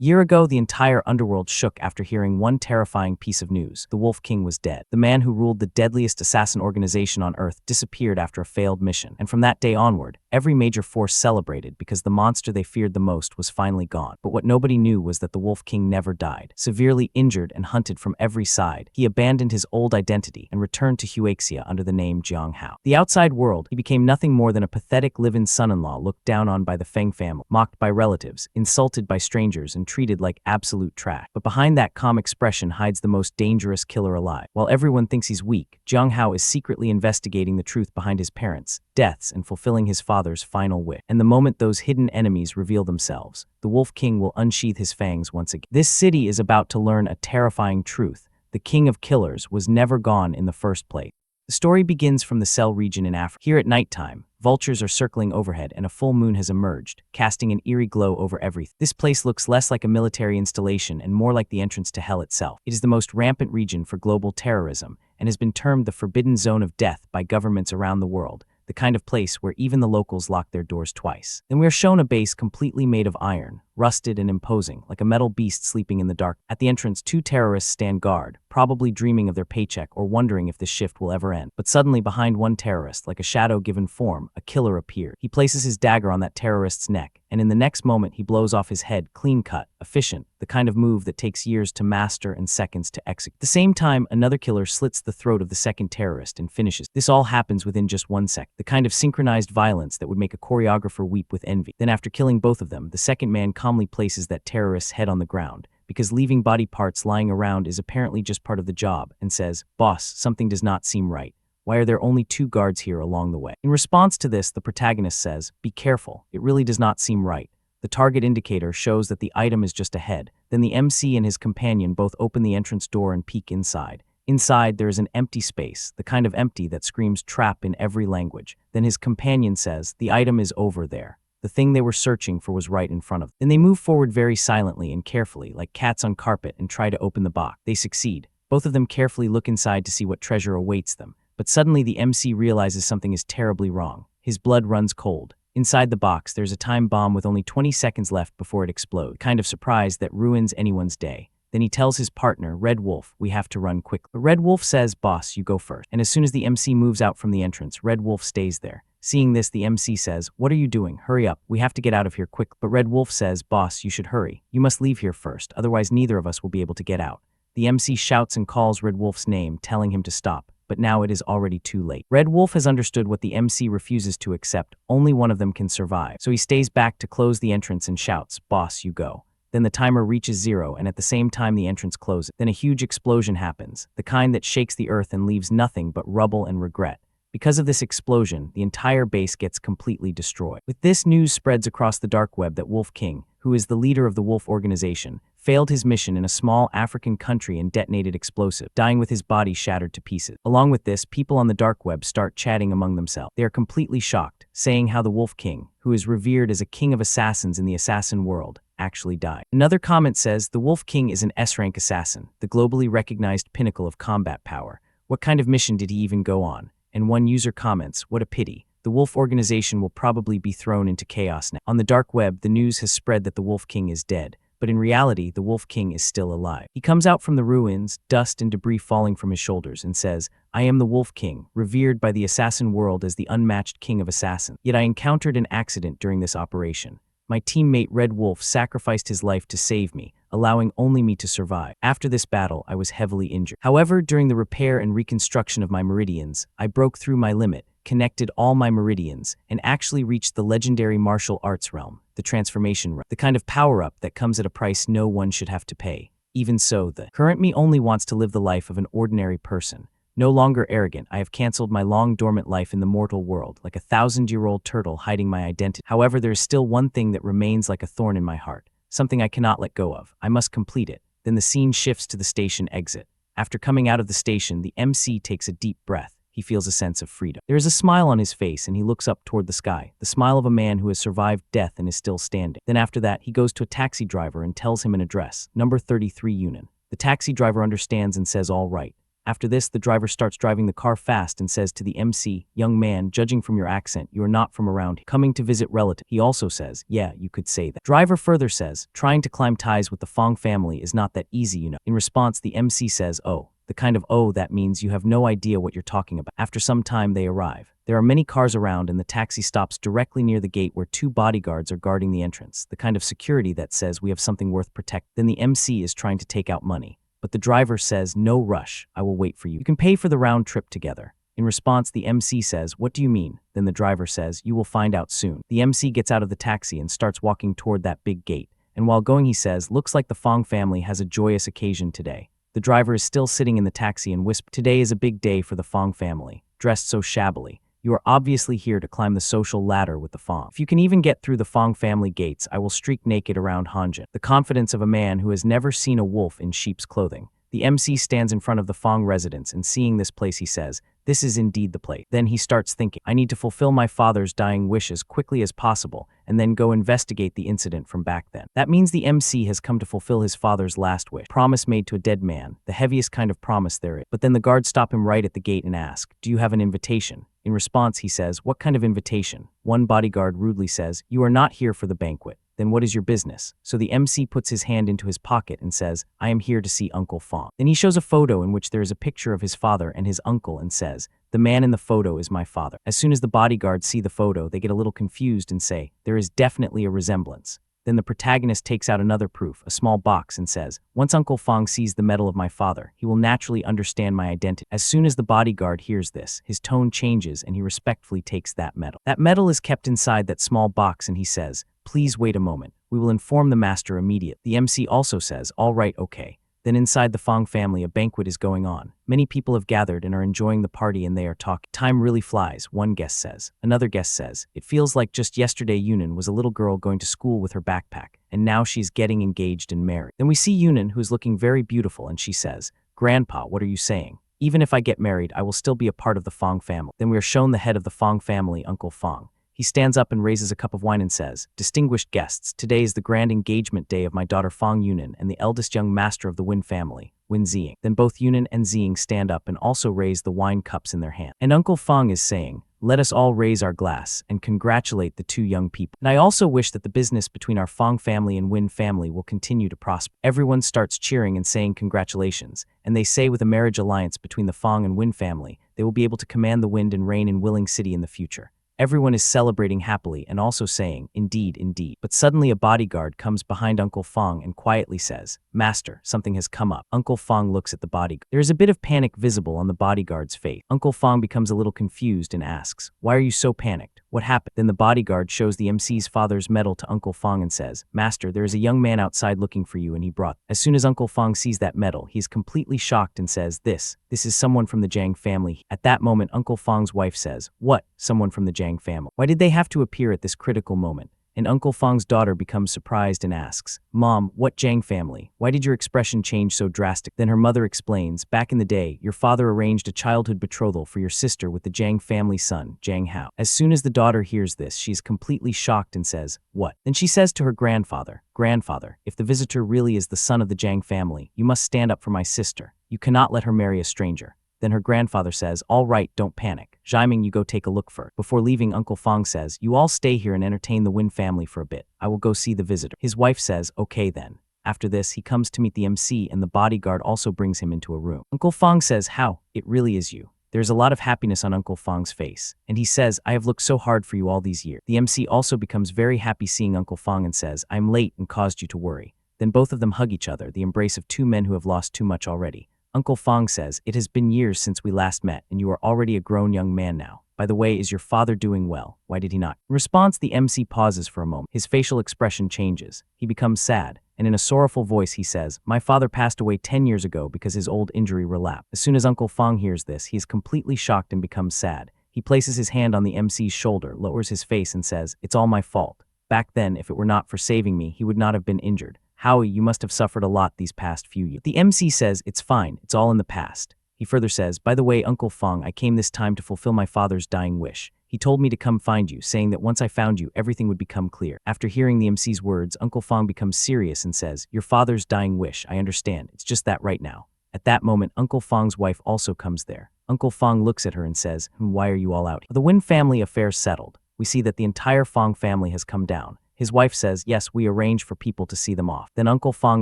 Year ago, the entire underworld shook after hearing one terrifying piece of news. The Wolf King was dead. The man who ruled the deadliest assassin organization on Earth disappeared after a failed mission. And from that day onward, every major force celebrated because the monster they feared the most was finally gone. But what nobody knew was that the Wolf King never died. Severely injured and hunted from every side, he abandoned his old identity and returned to Huaxia under the name Jiang Hao. The outside world, he became nothing more than a pathetic live-in son-in-law looked down on by the Feng family, mocked by relatives, insulted by strangers, and treated like absolute trash. But behind that calm expression hides the most dangerous killer alive. While everyone thinks he's weak, Jiang Hao is secretly investigating the truth behind his parents' deaths and fulfilling his father's final wish. And the moment those hidden enemies reveal themselves, the Wolf King will unsheath his fangs once again. This city is about to learn a terrifying truth. The king of killers was never gone in the first place. The story begins from the Cell region in Africa. Here at nighttime, vultures are circling overhead and a full moon has emerged, casting an eerie glow over everything. This place looks less like a military installation and more like the entrance to hell itself. It is the most rampant region for global terrorism and has been termed the forbidden zone of death by governments around the world, the kind of place where even the locals lock their doors twice. Then we are shown a base completely made of iron, rusted and imposing, like a metal beast sleeping in the dark. At the entrance, two terrorists stand guard, probably dreaming of their paycheck or wondering if this shift will ever end. But suddenly, behind one terrorist, like a shadow given form, a killer appears. He places his dagger on that terrorist's neck, and in the next moment he blows off his head, clean-cut, efficient, the kind of move that takes years to master and seconds to execute. At the same time, another killer slits the throat of the second terrorist and finishes. This all happens within just 1 second, the kind of synchronized violence that would make a choreographer weep with envy. Then after killing both of them, the second man calmly places that terrorist's head on the ground, because leaving body parts lying around is apparently just part of the job, and says, "Boss, something does not seem right. Why are there only 2 guards here along the way?" In response to this, the protagonist says, "Be careful, it really does not seem right." The target indicator shows that the item is just ahead. Then the MC and his companion both open the entrance door and peek inside. Inside, there is an empty space, the kind of empty that screams trap in every language. Then his companion says, "The item is over there. The thing they were searching for was right in front of them." Then they move forward very silently and carefully, like cats on carpet, and try to open the box. They succeed. Both of them carefully look inside to see what treasure awaits them. But suddenly the MC realizes something is terribly wrong. His blood runs cold. Inside the box, there's a time bomb with only 20 seconds left before it explodes, kind of surprised that ruins anyone's day. Then he tells his partner, Red Wolf, "We have to run quickly." But Red Wolf says, "Boss, you go first." And as soon as the MC moves out from the entrance, Red Wolf stays there. Seeing this, the MC says, "What are you doing? Hurry up. We have to get out of here quick." But Red Wolf says, "Boss, you should hurry. You must leave here first, otherwise neither of us will be able to get out." The MC shouts and calls Red Wolf's name, telling him to stop. But now it is already too late. Red Wolf has understood what the MC refuses to accept. Only one of them can survive. So he stays back to close the entrance and shouts, "Boss, you go." Then the timer reaches 0, and at the same time the entrance closes. Then a huge explosion happens, the kind that shakes the earth and leaves nothing but rubble and regret. Because of this explosion, the entire base gets completely destroyed. With this, news spreads across the dark web that Wolf King, who is the leader of the Wolf organization, failed his mission in a small African country and detonated explosive, dying with his body shattered to pieces. Along with this, people on the dark web start chatting among themselves. They are completely shocked, saying how the Wolf King, who is revered as a king of assassins in the assassin world, actually died. Another comment says, "The Wolf King is an S-rank assassin, the globally recognized pinnacle of combat power. What kind of mission did he even go on?" And one user comments, "What a pity. The Wolf organization will probably be thrown into chaos now." On the dark web, the news has spread that the Wolf King is dead, but in reality, the Wolf King is still alive. He comes out from the ruins, dust and debris falling from his shoulders, and says, "I am the Wolf King, revered by the assassin world as the unmatched king of assassins. Yet I encountered an accident during this operation. My teammate Red Wolf sacrificed his life to save me, allowing only me to survive. After this battle, I was heavily injured. However, during the repair and reconstruction of my meridians, I broke through my limit, connected all my meridians, and actually reached the legendary martial arts realm, the transformation realm, the kind of power-up that comes at a price no one should have to pay. Even so, the current me only wants to live the life of an ordinary person. No longer arrogant, I have cancelled my long-dormant life in the mortal world, like a 1,000-year-old turtle hiding my identity. However, there is still one thing that remains like a thorn in my heart, something I cannot let go of. I must complete it." Then the scene shifts to the station exit. After coming out of the station, the MC takes a deep breath. He feels a sense of freedom. There is a smile on his face, and he looks up toward the sky, the smile of a man who has survived death and is still standing. Then after that, he goes to a taxi driver and tells him an address, number 33 Union. The taxi driver understands and says, "All right." After this, the driver starts driving the car fast and says to the MC, young man, judging from your accent, you are not from around here. Coming to visit relative. He also says, yeah, you could say that. Driver further says, trying to climb ties with the Feng family is not that easy, you know. In response, the MC says, oh, the kind of oh that means you have no idea what you're talking about. After some time, they arrive. There are many cars around and the taxi stops directly near the gate where 2 bodyguards are guarding the entrance, the kind of security that says we have something worth protecting. Then the MC is trying to take out money. But the driver says, no rush, I will wait for you. You can pay for the round trip together. In response, the MC says, what do you mean? Then the driver says, you will find out soon. The MC gets out of the taxi and starts walking toward that big gate. And while going, he says, looks like the Feng family has a joyous occasion today. The driver is still sitting in the taxi and whispers, today is a big day for the Feng family, dressed so shabbily. You are obviously here to climb the social ladder with the Feng. If you can even get through the Feng family gates, I will streak naked around Hanjin. The confidence of a man who has never seen a wolf in sheep's clothing. The MC stands in front of the Feng residence and seeing this place he says, this is indeed the place. Then he starts thinking, I need to fulfill my father's dying wish as quickly as possible and then go investigate the incident from back then. That means the MC has come to fulfill his father's last wish. Promise made to a dead man, the heaviest kind of promise there is. But then the guards stop him right at the gate and ask, do you have an invitation? In response, he says, what kind of invitation? One bodyguard rudely says, you are not here for the banquet. Then what is your business? So the MC puts his hand into his pocket and says, I am here to see Uncle Feng. Then he shows a photo in which there is a picture of his father and his uncle and says, the man in the photo is my father. As soon as the bodyguards see the photo, they get a little confused and say, there is definitely a resemblance. Then the protagonist takes out another proof, a small box, and says, once Uncle Feng sees the medal of my father, he will naturally understand my identity. As soon as the bodyguard hears this, his tone changes and he respectfully takes that medal. That medal is kept inside that small box and he says, please wait a moment. We will inform the master immediately. The MC also says, all right, okay. Then inside the Feng family, a banquet is going on. Many people have gathered and are enjoying the party and they are talking. Time really flies, one guest says. Another guest says, it feels like just yesterday Yunan was a little girl going to school with her backpack, and now she's getting engaged and married. Then we see Yunan, who is looking very beautiful, and she says, Grandpa, what are you saying? Even if I get married, I will still be a part of the Feng family. Then we are shown the head of the Feng family, Uncle Feng. He stands up and raises a cup of wine and says, distinguished guests, today is the grand engagement day of my daughter Feng Yunan and the eldest young master of the Win family, Win Ziying. Then both Yunan and Ziying stand up and also raise the wine cups in their hand. And Uncle Feng is saying, let us all raise our glass and congratulate the 2 young people. And I also wish that the business between our Feng family and Win family will continue to prosper. Everyone starts cheering and saying congratulations, and they say with a marriage alliance between the Feng and Win family, they will be able to command the wind and rain in Willing City in the future. Everyone is celebrating happily and also saying, indeed, indeed. But suddenly a bodyguard comes behind Uncle Feng and quietly says, Master, something has come up. Uncle Feng looks at the bodyguard. There is a bit of panic visible on the bodyguard's face. Uncle Feng becomes a little confused and asks, why are you so panicked? What happened? Then the bodyguard shows the MC's father's medal to Uncle Feng and says, Master, there is a young man outside looking for you and he brought. As soon as Uncle Feng sees that medal, he is completely shocked and says, this is someone from the Jiang family. At that moment, Uncle Feng's wife says, what? Someone from the Jiang family? Why did they have to appear at this critical moment? And Uncle Feng's daughter becomes surprised and asks, Mom, what Jiang family? Why did your expression change so drastic? Then her mother explains, back in the day, your father arranged a childhood betrothal for your sister with the Jiang family son, Jiang Hao. As soon as the daughter hears this, she is completely shocked and says, what? Then she says to her grandfather, Grandfather, if the visitor really is the son of the Jiang family, you must stand up for my sister. You cannot let her marry a stranger. Then her grandfather says, all right, don't panic. Jiaming, you go take a look first. Before leaving, Uncle Feng says, you all stay here and entertain the Win family for a bit. I will go see the visitor. His wife says, okay then. After this, he comes to meet the MC and the bodyguard also brings him into a room. Uncle Feng says, how? It really is you. There's a lot of happiness on Uncle Feng's face. And he says, I have looked so hard for you all these years. The MC also becomes very happy seeing Uncle Feng and says, I'm late and caused you to worry. Then both of them hug each other, the embrace of 2 men who have lost too much already. Uncle Feng says, it has been years since we last met and you are already a grown young man now. By the way, is your father doing well? Why did he not? In response, the MC pauses for a moment. His facial expression changes. He becomes sad, and in a sorrowful voice he says, my father passed away 10 years ago because his old injury relapsed. As soon as Uncle Feng hears this, he is completely shocked and becomes sad. He places his hand on the MC's shoulder, lowers his face and says, it's all my fault. Back then, if it were not for saving me, he would not have been injured. Howie, you must have suffered a lot these past few years. The MC says, it's fine, it's all in the past. He further says, by the way, Uncle Feng, I came this time to fulfill my father's dying wish. He told me to come find you, saying that once I found you, everything would become clear. After hearing the MC's words, Uncle Feng becomes serious and says, your father's dying wish, I understand, it's just that right now. At that moment, Uncle Feng's wife also comes there. Uncle Feng looks at her and says, "Why are you all out here?" The Win family affair settled. We see that the entire Feng family has come down. His wife says, "Yes, we arranged for people to see them off." Then Uncle Feng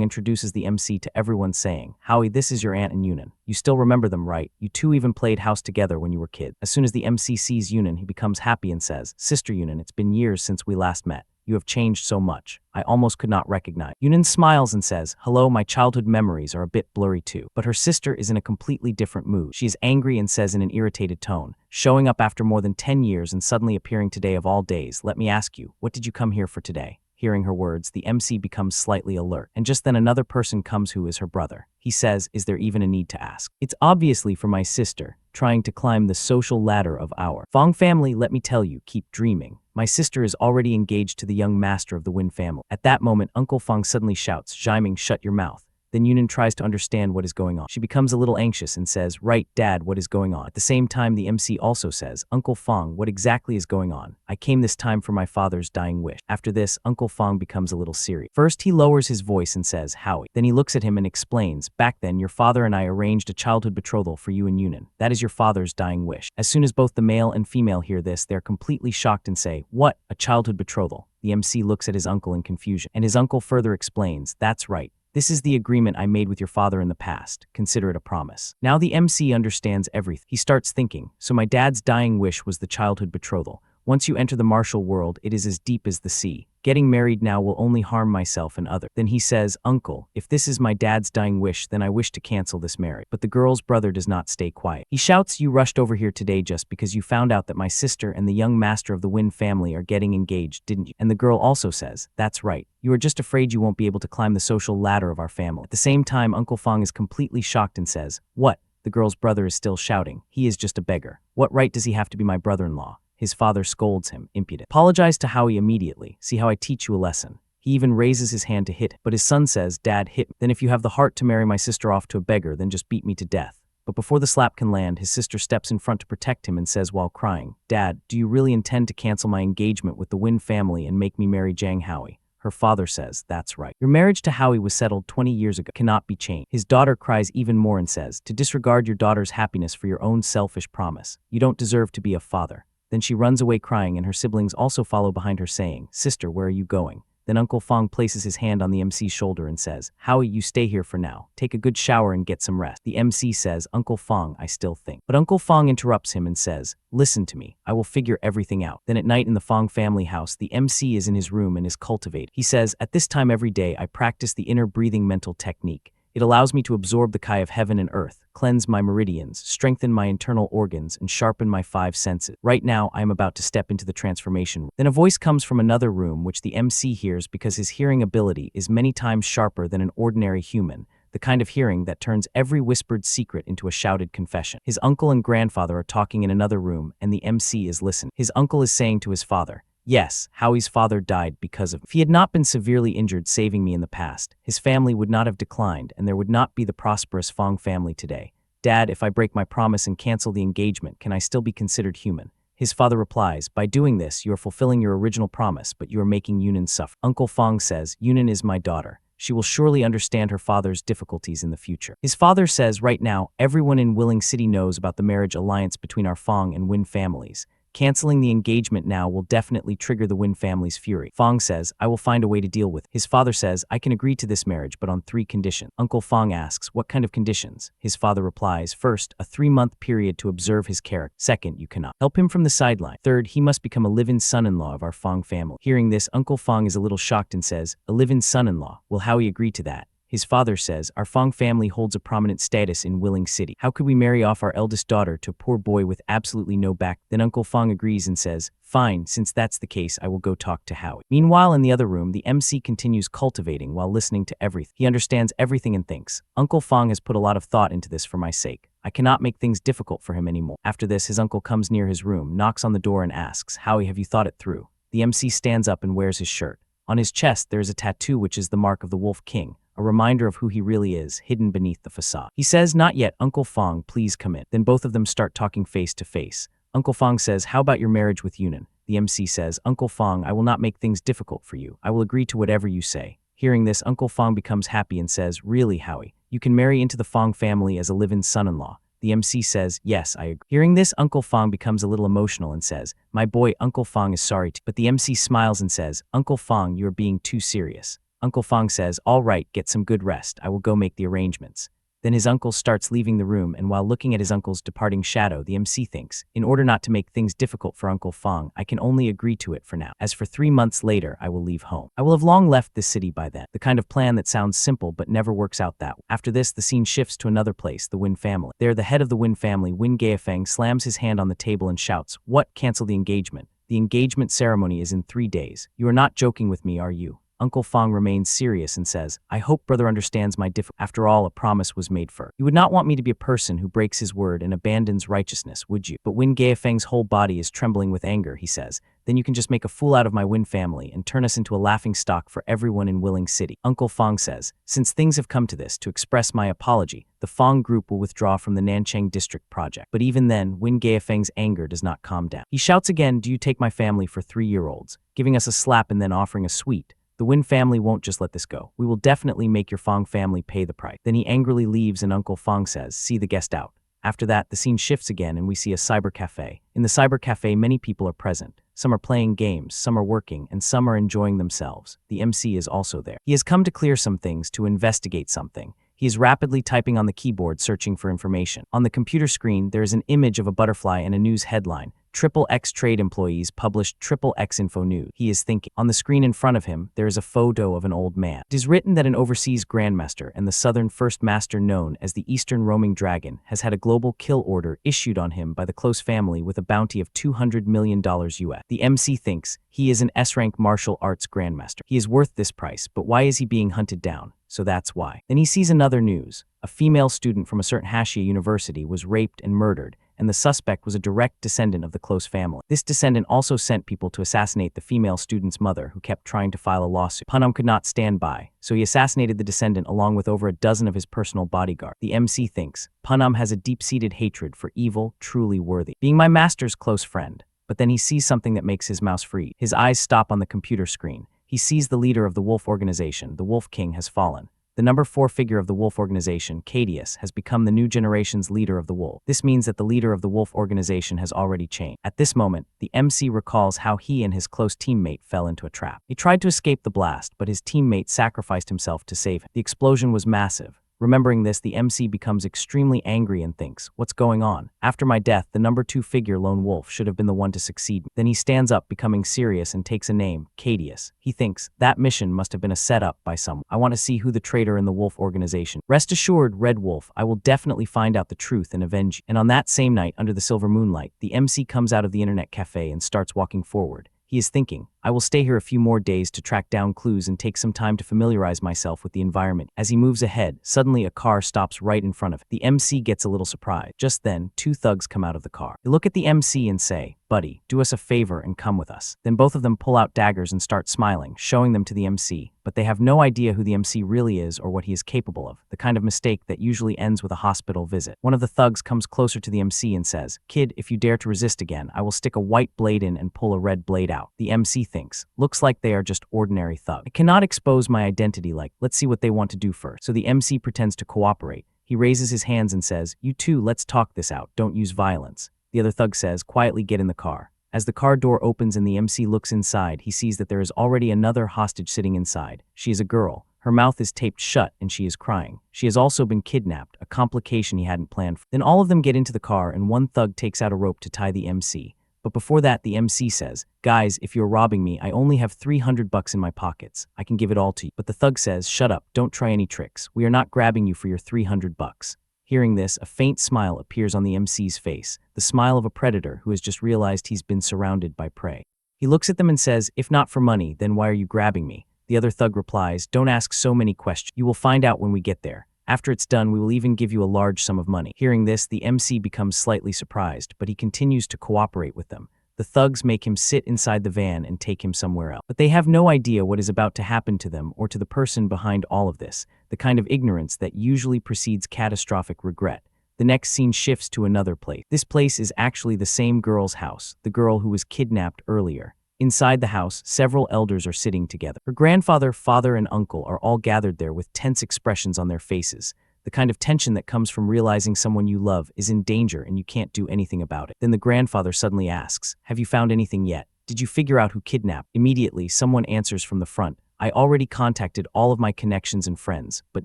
introduces the MC to everyone saying, "Howie, this is your aunt and Yunan. You still remember them, right? You two even played house together when you were kids." As soon as the MC sees Yunan, he becomes happy and says, "Sister Yunan, it's been years since we last met. You have changed so much. I almost could not recognize." Yunan smiles and says, "Hello, my childhood memories are a bit blurry too." But her sister is in a completely different mood. She is angry and says in an irritated tone, "Showing up after more than 10 years and suddenly appearing today of all days, let me ask you, what did you come here for today?" Hearing her words, the MC becomes slightly alert, and just then another person comes who is her brother. He says, "Is there even a need to ask?" "It's obviously for my sister, trying to climb the social ladder of our Feng family. Let me tell you, keep dreaming. My sister is already engaged to the young master of the Win family." At that moment, Uncle Feng suddenly shouts, "Jiming, shut your mouth." Then Yunan tries to understand what is going on. She becomes a little anxious and says, "Right, Dad, what is going on?" At the same time, the MC also says, "Uncle Feng, what exactly is going on? I came this time for my father's dying wish." After this, Uncle Feng becomes a little serious. First, he lowers his voice and says, "Howie." Then he looks at him and explains, "Back then, your father and I arranged a childhood betrothal for you and Yunan. That is your father's dying wish." As soon as both the male and female hear this, they're completely shocked and say, "What? A childhood betrothal?" The MC looks at his uncle in confusion, and his uncle further explains, "That's right. This is the agreement I made with your father in the past. Consider it a promise." Now the MC understands everything. He starts thinking, so my dad's dying wish was the childhood betrothal. Once you enter the martial world, it is as deep as the sea. Getting married now will only harm myself and others. Then he says, "Uncle, if this is my dad's dying wish, then I wish to cancel this marriage." But the girl's brother does not stay quiet. He shouts, "You rushed over here today just because you found out that my sister and the young master of the Win family are getting engaged, didn't you?" And the girl also says, "That's right. You are just afraid you won't be able to climb the social ladder of our family." At the same time, Uncle Feng is completely shocked and says, "What?" The girl's brother is still shouting, "He is just a beggar. What right does he have to be my brother-in-law?" His father scolds him, impudent. "Apologize to Howie immediately. See how I teach you a lesson." He even raises his hand to hit him, but his son says, "Dad, hit me. Then if you have the heart to marry my sister off to a beggar, then just beat me to death." But before the slap can land, his sister steps in front to protect him and says while crying, "Dad, do you really intend to cancel my engagement with the Win family and make me marry Jiang Hao?" Her father says, "That's right. Your marriage to Howie was settled 20 years ago. Cannot be changed." His daughter cries even more and says, "To disregard your daughter's happiness for your own selfish promise. You don't deserve to be a father." Then she runs away crying and her siblings also follow behind her saying, "Sister, where are you going?" Then Uncle Feng places his hand on the MC's shoulder and says, "Howie, you stay here for now. Take a good shower and get some rest." The MC says, "Uncle Feng, I still think." But Uncle Feng interrupts him and says, "Listen to me. I will figure everything out." Then at night in the Feng family house, the MC is in his room and is cultivated. He says, "At this time every day I practice the inner breathing mental technique. It allows me to absorb the Kai of heaven and earth, cleanse my meridians, strengthen my internal organs, and sharpen my 5 senses. Right now, I am about to step into the transformation room." Then a voice comes from another room which the MC hears because his hearing ability is many times sharper than an ordinary human, the kind of hearing that turns every whispered secret into a shouted confession. His uncle and grandfather are talking in another room, and the MC is listening. His uncle is saying to his father, "Yes, Howie's father died because of. If he had not been severely injured saving me in the past, his family would not have declined and there would not be the prosperous Feng family today. Dad, if I break my promise and cancel the engagement, can I still be considered human?" His father replies, "By doing this, you are fulfilling your original promise, but you are making Yunan suffer." Uncle Feng says, "Yunan is my daughter. She will surely understand her father's difficulties in the future." His father says, "Right now, everyone in Willing City knows about the marriage alliance between our Feng and Win families. Canceling the engagement now will definitely trigger the Win family's fury." Feng says, "I will find a way to deal with it." His father says, "I can agree to this marriage, but on 3 conditions. Uncle Feng asks, "What kind of conditions?" His father replies, "First, a 3-month period to observe his character. Second, you cannot help him from the sideline. Third, he must become a live-in son-in-law of our Feng family." Hearing this, Uncle Feng is a little shocked and says, "A live-in son-in-law? Will Howie agree to that?" His father says, "Our Feng family holds a prominent status in Willing City. How could we marry off our eldest daughter to a poor boy with absolutely no back?" Then Uncle Feng agrees and says, "Fine, since that's the case, I will go talk to Howie." Meanwhile, in the other room, the MC continues cultivating while listening to everything. He understands everything and thinks, "Uncle Feng has put a lot of thought into this for my sake. I cannot make things difficult for him anymore." After this, his uncle comes near his room, knocks on the door and asks, "Howie, have you thought it through?" The MC stands up and wears his shirt. On his chest, there is a tattoo which is the mark of the Wolf King, a reminder of who he really is, hidden beneath the facade. He says, "Not yet, Uncle Feng, please come in." Then both of them start talking face to face. Uncle Feng says, "How about your marriage with Yunan?" The MC says, "Uncle Feng, I will not make things difficult for you. I will agree to whatever you say." Hearing this, Uncle Feng becomes happy and says, "Really, Howie? You can marry into the Feng family as a live-in son-in-law." The MC says, "Yes, I agree." Hearing this, Uncle Feng becomes a little emotional and says, "My boy, Uncle Feng is sorry to." But the MC smiles and says, "Uncle Feng, you are being too serious." Uncle Feng says, "All right, get some good rest. I will go make the arrangements." Then his uncle starts leaving the room, and while looking at his uncle's departing shadow, the MC thinks, in order not to make things difficult for Uncle Feng, I can only agree to it for now. As for 3 months later, I will leave home. I will have long left this city by then. The kind of plan that sounds simple but never works out that way. After this, the scene shifts to another place, the Win family. There, the head of the Win family, Win Gaifeng, slams his hand on the table and shouts, "What? Cancel the engagement. The engagement ceremony is in 3 days. You are not joking with me, are you?" Uncle Feng remains serious and says, "I hope brother understands my After all, a promise was made first. You would not want me to be a person who breaks his word and abandons righteousness, would you?" But Win Gaifeng's whole body is trembling with anger, he says, "Then you can just make a fool out of my Win family and turn us into a laughing stock for everyone in Willing City." Uncle Feng says, "Since things have come to this, to express my apology, the Feng group will withdraw from the Nanchang district project." But even then, Win Gaifeng's anger does not calm down. He shouts again, "Do you take my family for 3-year-olds, giving us a slap and then offering a sweet? The Win family won't just let this go. We will definitely make your Feng family pay the price." Then he angrily leaves and Uncle Feng says, "See the guest out." After that, the scene shifts again and we see a cyber cafe. In the cyber cafe, many people are present. Some are playing games, some are working, and some are enjoying themselves. The MC is also there. He has come to clear some things, to investigate something. He is rapidly typing on the keyboard, searching for information. On the computer screen, there is an image of a butterfly and a news headline. "XXX trade employees published XXX info news." He is thinking. On the screen in front of him, there is a photo of an old man. It is written that an overseas grandmaster and the southern first master known as the Eastern Roaming Dragon has had a global kill order issued on him by the close family with a bounty of $200 million US. The MC thinks he is an S-rank martial arts grandmaster. He is worth this price, but why is he being hunted down? So that's why. Then he sees another news. A female student from a certain Huaxia university was raped and murdered, and the suspect was a direct descendant of the close family. This descendant also sent people to assassinate the female student's mother, who kept trying to file a lawsuit. Panam could not stand by, so he assassinated the descendant along with over a dozen of his personal bodyguards. The MC thinks, Panam has a deep-seated hatred for evil, truly worthy. Being my master's close friend. But then he sees something that makes his mouse freeze. His eyes stop on the computer screen. He sees the leader of the Wolf organization, the Wolf King, has fallen. The number 4 figure of the Wolf organization, Cadius, has become the new generation's leader of the Wolf. This means that the leader of the Wolf organization has already changed. At this moment, the MC recalls how he and his close teammate fell into a trap. He tried to escape the blast, but his teammate sacrificed himself to save him. The explosion was massive. Remembering this, the MC becomes extremely angry and thinks, what's going on? After my death, the number 2 figure, Lone Wolf, should have been the one to succeed me. Then he stands up, becoming serious, and takes a name, Cadius. He thinks, that mission must have been a setup by someone. I want to see who the traitor in the Wolf organization. Rest assured, Red Wolf, I will definitely find out the truth and avenge you. And on that same night, under the silver moonlight, the MC comes out of the internet cafe and starts walking forward. He is thinking, I will stay here a few more days to track down clues and take some time to familiarize myself with the environment. As he moves ahead, suddenly a car stops right in front of him. The MC gets a little surprised. Just then, 2 thugs come out of the car. They look at the MC and say, buddy, do us a favor and come with us. Then both of them pull out daggers and start smiling, showing them to the MC. But they have no idea who the MC really is or what he is capable of, the kind of mistake that usually ends with a hospital visit. One of the thugs comes closer to the MC and says, kid, if you dare to resist again, I will stick a white blade in and pull a red blade out. The MC thinks, looks like they are just ordinary thugs. I cannot expose my identity, let's see what they want to do first. So the MC pretends to cooperate. He raises his hands and says, you two, let's talk this out, don't use violence. The other thug says, quietly get in the car. As the car door opens and the MC looks inside, he sees that there is already another hostage sitting inside. She is a girl. Her mouth is taped shut and she is crying. She has also been kidnapped, a complication he hadn't planned for. Then all of them get into the car and one thug takes out a rope to tie the MC. But before that, the MC says, guys, if you're robbing me, I only have $300 in my pockets. I can give it all to you. But the thug says, shut up, don't try any tricks. We are not grabbing you for your $300. Hearing this, a faint smile appears on the MC's face, the smile of a predator who has just realized he's been surrounded by prey. He looks at them and says, if not for money, then why are you grabbing me? The other thug replies, don't ask so many questions. You will find out when we get there. After it's done, we will even give you a large sum of money. Hearing this, the MC becomes slightly surprised, but he continues to cooperate with them. The thugs make him sit inside the van and take him somewhere else. But they have no idea what is about to happen to them or to the person behind all of this, the kind of ignorance that usually precedes catastrophic regret. The next scene shifts to another place. This place is actually the same girl's house, the girl who was kidnapped earlier. Inside the house, several elders are sitting together. Her grandfather, father, and uncle are all gathered there with tense expressions on their faces. The kind of tension that comes from realizing someone you love is in danger and you can't do anything about it. Then the grandfather suddenly asks, "Have you found anything yet? Did you figure out who kidnapped?" Immediately, someone answers from the front, "I already contacted all of my connections and friends, but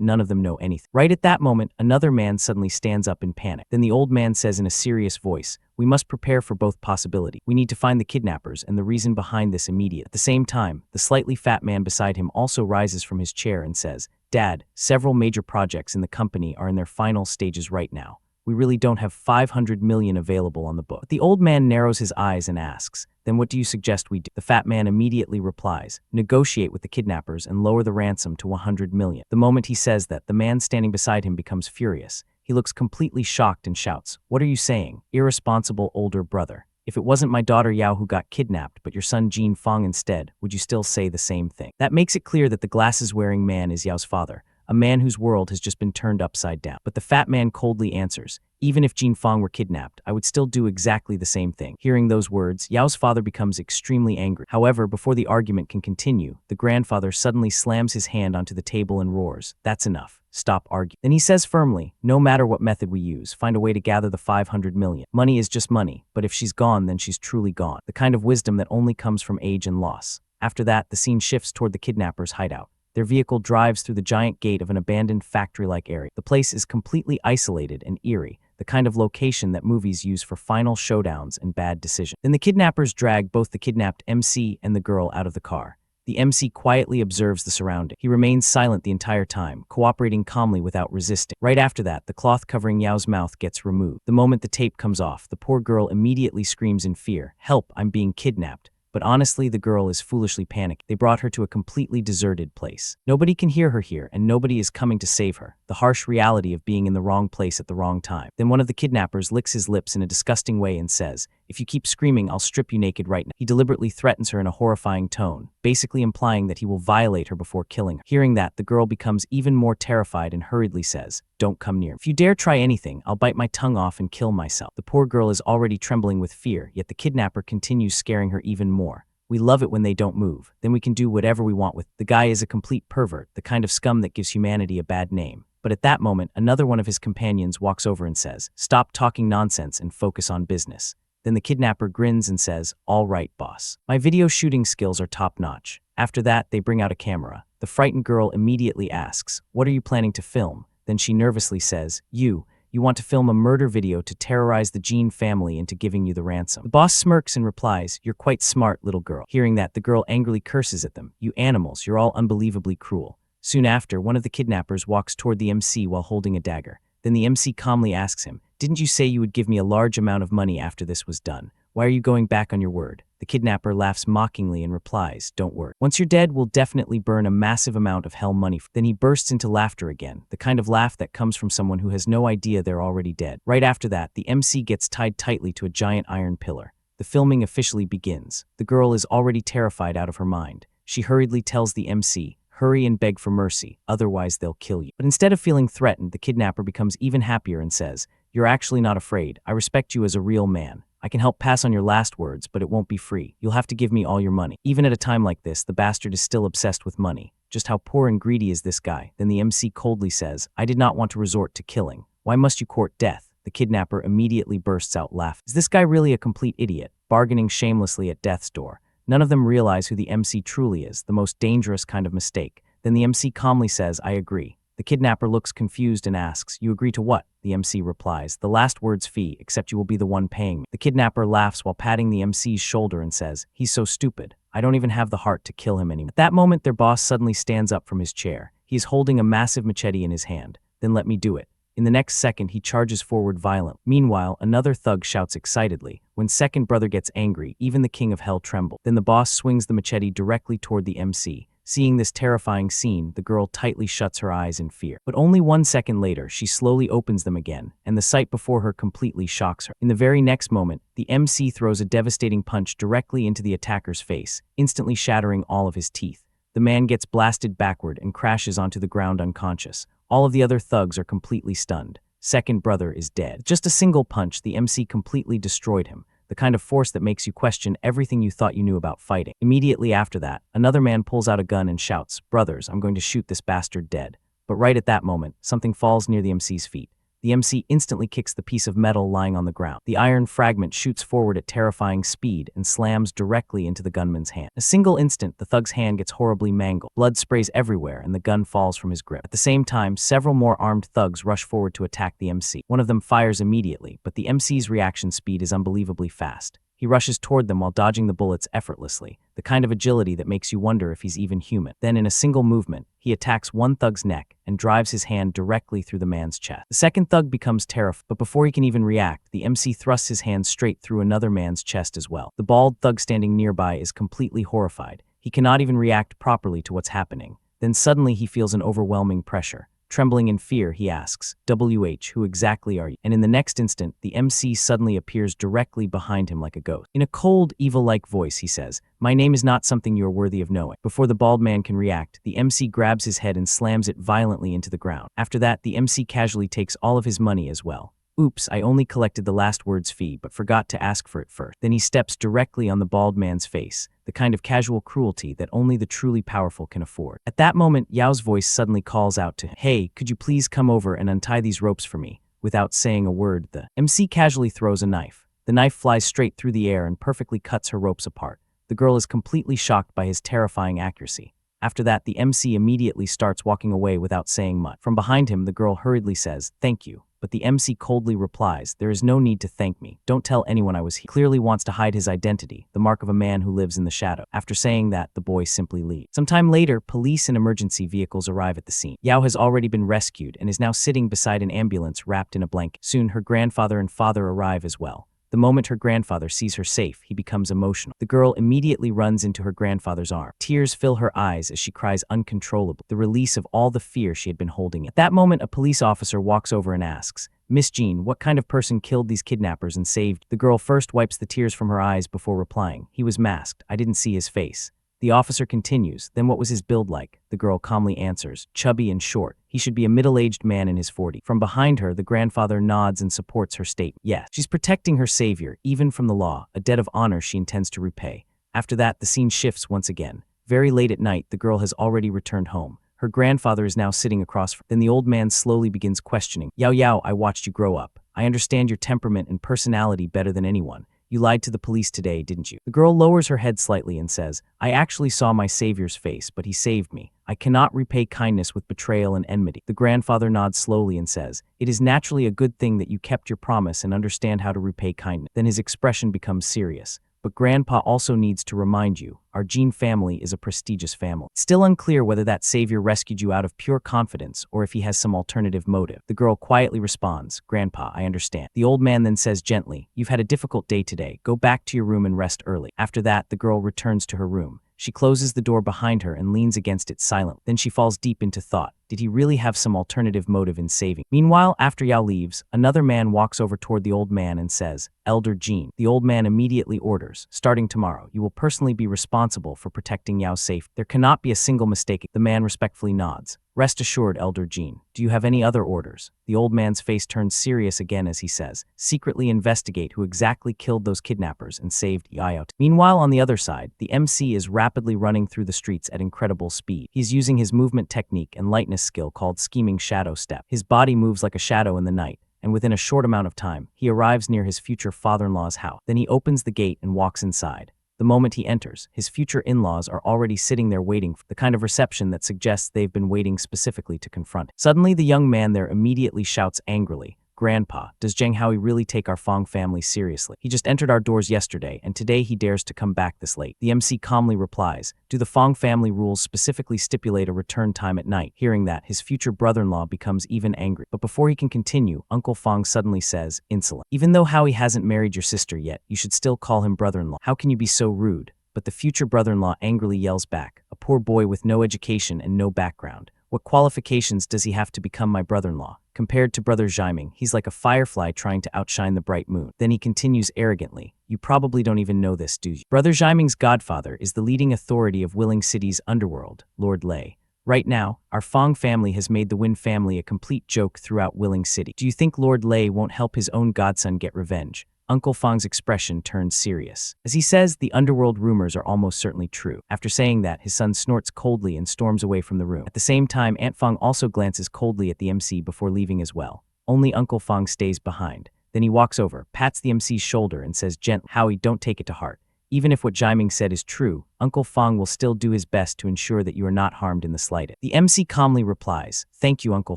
none of them know anything." Right at that moment, another man suddenly stands up in panic. Then the old man says in a serious voice, "We must prepare for both possibilities. We need to find the kidnappers and the reason behind this immediately." At the same time, the slightly fat man beside him also rises from his chair and says, "Dad, several major projects in the company are in their final stages right now. We really don't have 500 million available on the book." But the old man narrows his eyes and asks, "Then what do you suggest we do?" The fat man immediately replies, "Negotiate with the kidnappers and lower the ransom to 100 million. The moment he says that, the man standing beside him becomes furious. He looks completely shocked and shouts, "What are you saying, irresponsible older brother? If it wasn't my daughter Yao who got kidnapped, but your son Jiang Feng instead, would you still say the same thing?" That makes it clear that the glasses-wearing man is Yao's father, a man whose world has just been turned upside down. But the fat man coldly answers, "Even if Jiang Feng were kidnapped, I would still do exactly the same thing." Hearing those words, Yao's father becomes extremely angry. However, before the argument can continue, the grandfather suddenly slams his hand onto the table and roars, "That's enough. Stop arguing." Then he says firmly, "No matter what method we use, find a way to gather the 500 million. Money is just money, but if she's gone, then she's truly gone." The kind of wisdom that only comes from age and loss. After that, the scene shifts toward the kidnappers' hideout. Their vehicle drives through the giant gate of an abandoned factory-like area. The place is completely isolated and eerie, the kind of location that movies use for final showdowns and bad decisions. Then the kidnappers drag both the kidnapped MC and the girl out of the car. The MC quietly observes the surrounding. He remains silent the entire time, cooperating calmly without resisting. Right after that, the cloth covering Yao's mouth gets removed. The moment the tape comes off, the poor girl immediately screams in fear, "Help, I'm being kidnapped." But honestly, the girl is foolishly panicking. They brought her to a completely deserted place. Nobody can hear her here, and nobody is coming to save her. The harsh reality of being in the wrong place at the wrong time. Then one of the kidnappers licks his lips in a disgusting way and says, "If you keep screaming, I'll strip you naked right now." He deliberately threatens her in a horrifying tone, basically implying that he will violate her before killing her. Hearing that, the girl becomes even more terrified and hurriedly says, "Don't come near me. If you dare try anything, I'll bite my tongue off and kill myself." The poor girl is already trembling with fear, yet the kidnapper continues scaring her even more. "We love it when they don't move. Then we can do whatever we want with." The guy is a complete pervert, the kind of scum that gives humanity a bad name. But at that moment, another one of his companions walks over and says, "Stop talking nonsense and focus on business." Then the kidnapper grins and says, "All right, boss. My video shooting skills are top-notch." After that, they bring out a camera. The frightened girl immediately asks, "What are you planning to film?" Then she nervously says, You want to film a murder video to terrorize the Jean family into giving you the ransom." The boss smirks and replies, "You're quite smart, little girl." Hearing that, the girl angrily curses at them, "You animals, you're all unbelievably cruel." Soon after, one of the kidnappers walks toward the MC while holding a dagger. Then the MC calmly asks him, "Didn't you say you would give me a large amount of money after this was done? Why are you going back on your word?" The kidnapper laughs mockingly and replies, "Don't worry. Once you're dead, we'll definitely burn a massive amount of hell money." Then he bursts into laughter again, the kind of laugh that comes from someone who has no idea they're already dead. Right after that, the MC gets tied tightly to a giant iron pillar. The filming officially begins. The girl is already terrified out of her mind. She hurriedly tells the MC, "Hurry and beg for mercy, otherwise they'll kill you." But instead of feeling threatened, the kidnapper becomes even happier and says, "You're actually not afraid. I respect you as a real man. I can help pass on your last words, but it won't be free. You'll have to give me all your money." Even at a time like this, the bastard is still obsessed with money. Just how poor and greedy is this guy? Then the MC coldly says, "I did not want to resort to killing. Why must you court death?" The kidnapper immediately bursts out laughing. Is this guy really a complete idiot, bargaining shamelessly at death's door? None of them realize who the MC truly is, the most dangerous kind of mistake. Then the MC calmly says, "I agree." The kidnapper looks confused and asks, "You agree to what?" The MC replies, "The last word's fee, except you will be the one paying me." The kidnapper laughs while patting the MC's shoulder and says, "He's so stupid. I don't even have the heart to kill him anymore." At that moment, their boss suddenly stands up from his chair. He is holding a massive machete in his hand. "Then let me do it." In the next second, he charges forward violently. Meanwhile, another thug shouts excitedly. When second brother gets angry, even the king of hell trembles. Then the boss swings the machete directly toward the MC. Seeing this terrifying scene, the girl tightly shuts her eyes in fear. But only 1 second later, she slowly opens them again, and the sight before her completely shocks her. In the very next moment, the MC throws a devastating punch directly into the attacker's face, instantly shattering all of his teeth. The man gets blasted backward and crashes onto the ground unconscious. All of the other thugs are completely stunned. Second brother is dead. Just a single punch, the MC completely destroyed him. the kind of force that makes you question everything you thought you knew about fighting. Immediately after that, another man pulls out a gun and shouts, "Brothers, I'm going to shoot this bastard dead." But right at that moment, something falls near the MC's feet. The MC instantly kicks the piece of metal lying on the ground. The iron fragment shoots forward at terrifying speed and slams directly into the gunman's hand. In a single instant, the thug's hand gets horribly mangled. Blood sprays everywhere and the gun falls from his grip. At the same time, several more armed thugs rush forward to attack the MC. One of them fires immediately, but the MC's reaction speed is unbelievably fast. He rushes toward them while dodging the bullets effortlessly, the kind of agility that makes you wonder if he's even human. Then, in a single movement, he attacks one thug's neck and drives his hand directly through the man's chest. The second thug becomes terrified, but before he can even react, the MC thrusts his hand straight through another man's chest as well. The bald thug standing nearby is completely horrified. He cannot even react properly to what's happening. Then suddenly he feels an overwhelming pressure. Trembling in fear, he asks, "WH, who exactly are you?" And in the next instant, the MC suddenly appears directly behind him like a ghost. In a cold, evil-like voice, he says, "My name is not something you are worthy of knowing." Before the bald man can react, the MC grabs his head and slams it violently into the ground. After that, the MC casually takes all of his money as well. "Oops, I only collected the last word's fee, but forgot to ask for it first." Then he steps directly on the bald man's face, the kind of casual cruelty that only the truly powerful can afford. At that moment, Yao's voice suddenly calls out to him, "Hey, could you please come over and untie these ropes for me?" Without saying a word, the MC casually throws a knife. The knife flies straight through the air and perfectly cuts her ropes apart. The girl is completely shocked by his terrifying accuracy. After that, the MC immediately starts walking away without saying much. From behind him, the girl hurriedly says, "Thank you." But the MC coldly replies, "There is no need to thank me. Don't tell anyone I was here." He clearly wants to hide his identity, the mark of a man who lives in the shadow. After saying that, the boy simply leaves. Sometime later, police and emergency vehicles arrive at the scene. Yao has already been rescued and is now sitting beside an ambulance wrapped in a blanket. Soon, her grandfather and father arrive as well. The moment her grandfather sees her safe, he becomes emotional. The girl immediately runs into her grandfather's arm. Tears fill her eyes as she cries uncontrollably, the release of all the fear she had been holding in. At that moment, a police officer walks over and asks, "Miss Jean, what kind of person killed these kidnappers and saved?" The girl first wipes the tears from her eyes before replying, "He was masked. I didn't see his face." The officer continues, "Then what was his build like?" The girl calmly answers, "Chubby and short. He should be a middle-aged man in his 40s. From behind her, the grandfather nods and supports her statement. Yes, she's protecting her savior, even from the law, a debt of honor she intends to repay. After that, the scene shifts once again. Very late at night, the girl has already returned home. Her grandfather is now sitting across from her. Then the old man slowly begins questioning, "Yao Yao, I watched you grow up. I understand your temperament and personality better than anyone. You lied to the police today, didn't you?" The girl lowers her head slightly and says, "I actually saw my savior's face, but he saved me. I cannot repay kindness with betrayal and enmity." The grandfather nods slowly and says, "It is naturally a good thing that you kept your promise and understand how to repay kindness." Then his expression becomes serious. "But Grandpa also needs to remind you, our Jean family is a prestigious family." It's still unclear whether that savior rescued you out of pure confidence or if he has some alternative motive. The girl quietly responds, "Grandpa, I understand." The old man then says gently, "You've had a difficult day today. Go back to your room and rest early." After that, the girl returns to her room. She closes the door behind her and leans against it silently. Then she falls deep into thought. Did he really have some alternative motive in saving? Meanwhile, after Yao leaves, another man walks over toward the old man and says, "Elder Jean." The old man immediately orders, "Starting tomorrow, you will personally be responsible for protecting Yao's safety. There cannot be a single mistake." The man respectfully nods. "Rest assured, Elder Jean. Do you have any other orders?" The old man's face turns serious again as he says, "Secretly investigate who exactly killed those kidnappers and saved Yao." Meanwhile, on the other side, the MC is rapidly running through the streets at incredible speed. He's using his movement technique and lightness skill called scheming shadow step. His body moves like a shadow in the night, and within a short amount of time, he arrives near his future father-in-law's house. Then he opens the gate and walks inside. The moment he enters, his future in-laws are already sitting there waiting, for the kind of reception that suggests they've been waiting specifically to confront him. Suddenly, the young man there immediately shouts angrily, "Grandpa, does Jiang Hao really take our Feng family seriously? He just entered our doors yesterday, and today he dares to come back this late." The MC calmly replies, "Do the Feng family rules specifically stipulate a return time at night?" Hearing that, his future brother-in-law becomes even angry. But before he can continue, Uncle Feng suddenly says, "Insolent. Even though Howie hasn't married your sister yet, you should still call him brother-in-law. How can you be so rude?" But the future brother-in-law angrily yells back, "A poor boy with no education and no background. What qualifications does he have to become my brother-in-law? Compared to Brother Jiaming, he's like a firefly trying to outshine the bright moon." Then he continues arrogantly, "You probably don't even know this, do you? Brother Jiaming's godfather is the leading authority of Willing City's underworld, Lord Lei. Right now, our Feng family has made the Win family a complete joke throughout Willing City. Do you think Lord Lei won't help his own godson get revenge? Uncle Feng's expression turns serious. As he says, the underworld rumors are almost certainly true. After saying that, his son snorts coldly and storms away from the room. At the same time, Aunt Feng also glances coldly at the MC before leaving as well. Only Uncle Feng stays behind. Then he walks over, pats the MC's shoulder and says gently, "Howie, don't take it to heart. Even if what Jiang said is true, Uncle Feng will still do his best to ensure that you are not harmed in the slightest." The MC calmly replies, "Thank you, Uncle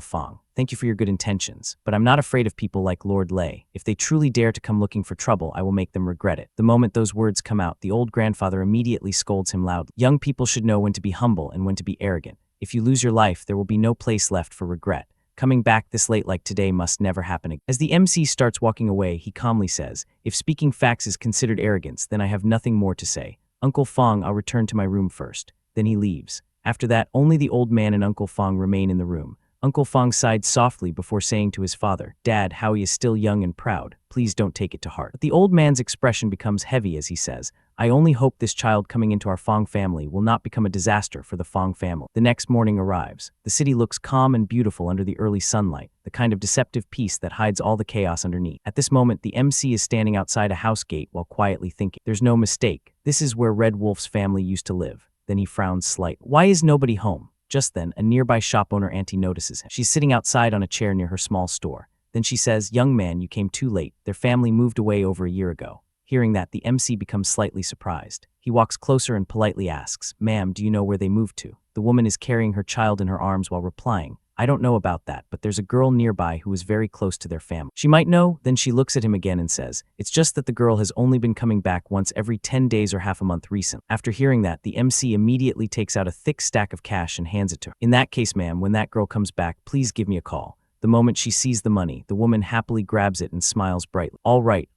Feng. Thank you for your good intentions, but I'm not afraid of people like Lord Lei. If they truly dare to come looking for trouble, I will make them regret it." The moment those words come out, the old grandfather immediately scolds him loudly. "Young people should know when to be humble and when to be arrogant. If you lose your life, there will be no place left for regret. Coming back this late like today must never happen again." As the MC starts walking away, he calmly says, "If speaking facts is considered arrogance, then I have nothing more to say. Uncle Feng, I'll return to my room first." Then he leaves. After that, only the old man and Uncle Feng remain in the room. Uncle Feng sighed softly before saying to his father, "Dad, Howie is still young and proud. Please don't take it to heart." But the old man's expression becomes heavy as he says, "I only hope this child coming into our Feng family will not become a disaster for the Feng family." The next morning arrives. The city looks calm and beautiful under the early sunlight, the kind of deceptive peace that hides all the chaos underneath. At this moment, the MC is standing outside a house gate while quietly thinking. There's no mistake. This is where Red Wolf's family used to live. Then he frowns slightly. Why is nobody home? Just then, a nearby shop owner auntie notices him. She's sitting outside on a chair near her small store. Then she says, "Young man, you came too late. Their family moved away over a year ago." Hearing that, the MC becomes slightly surprised. He walks closer and politely asks, "Ma'am, do you know where they moved to?" The woman is carrying her child in her arms while replying, "I don't know about that, but there's a girl nearby who is very close to their family. She might know." Then she looks at him again and says, "It's just that the girl has only been coming back once every 10 days or half a month recent." After hearing that, the MC immediately takes out a thick stack of cash and hands it to her. "In that case, ma'am, when that girl comes back, please give me a call." The moment she sees the money, the woman happily grabs it and smiles brightly. All right,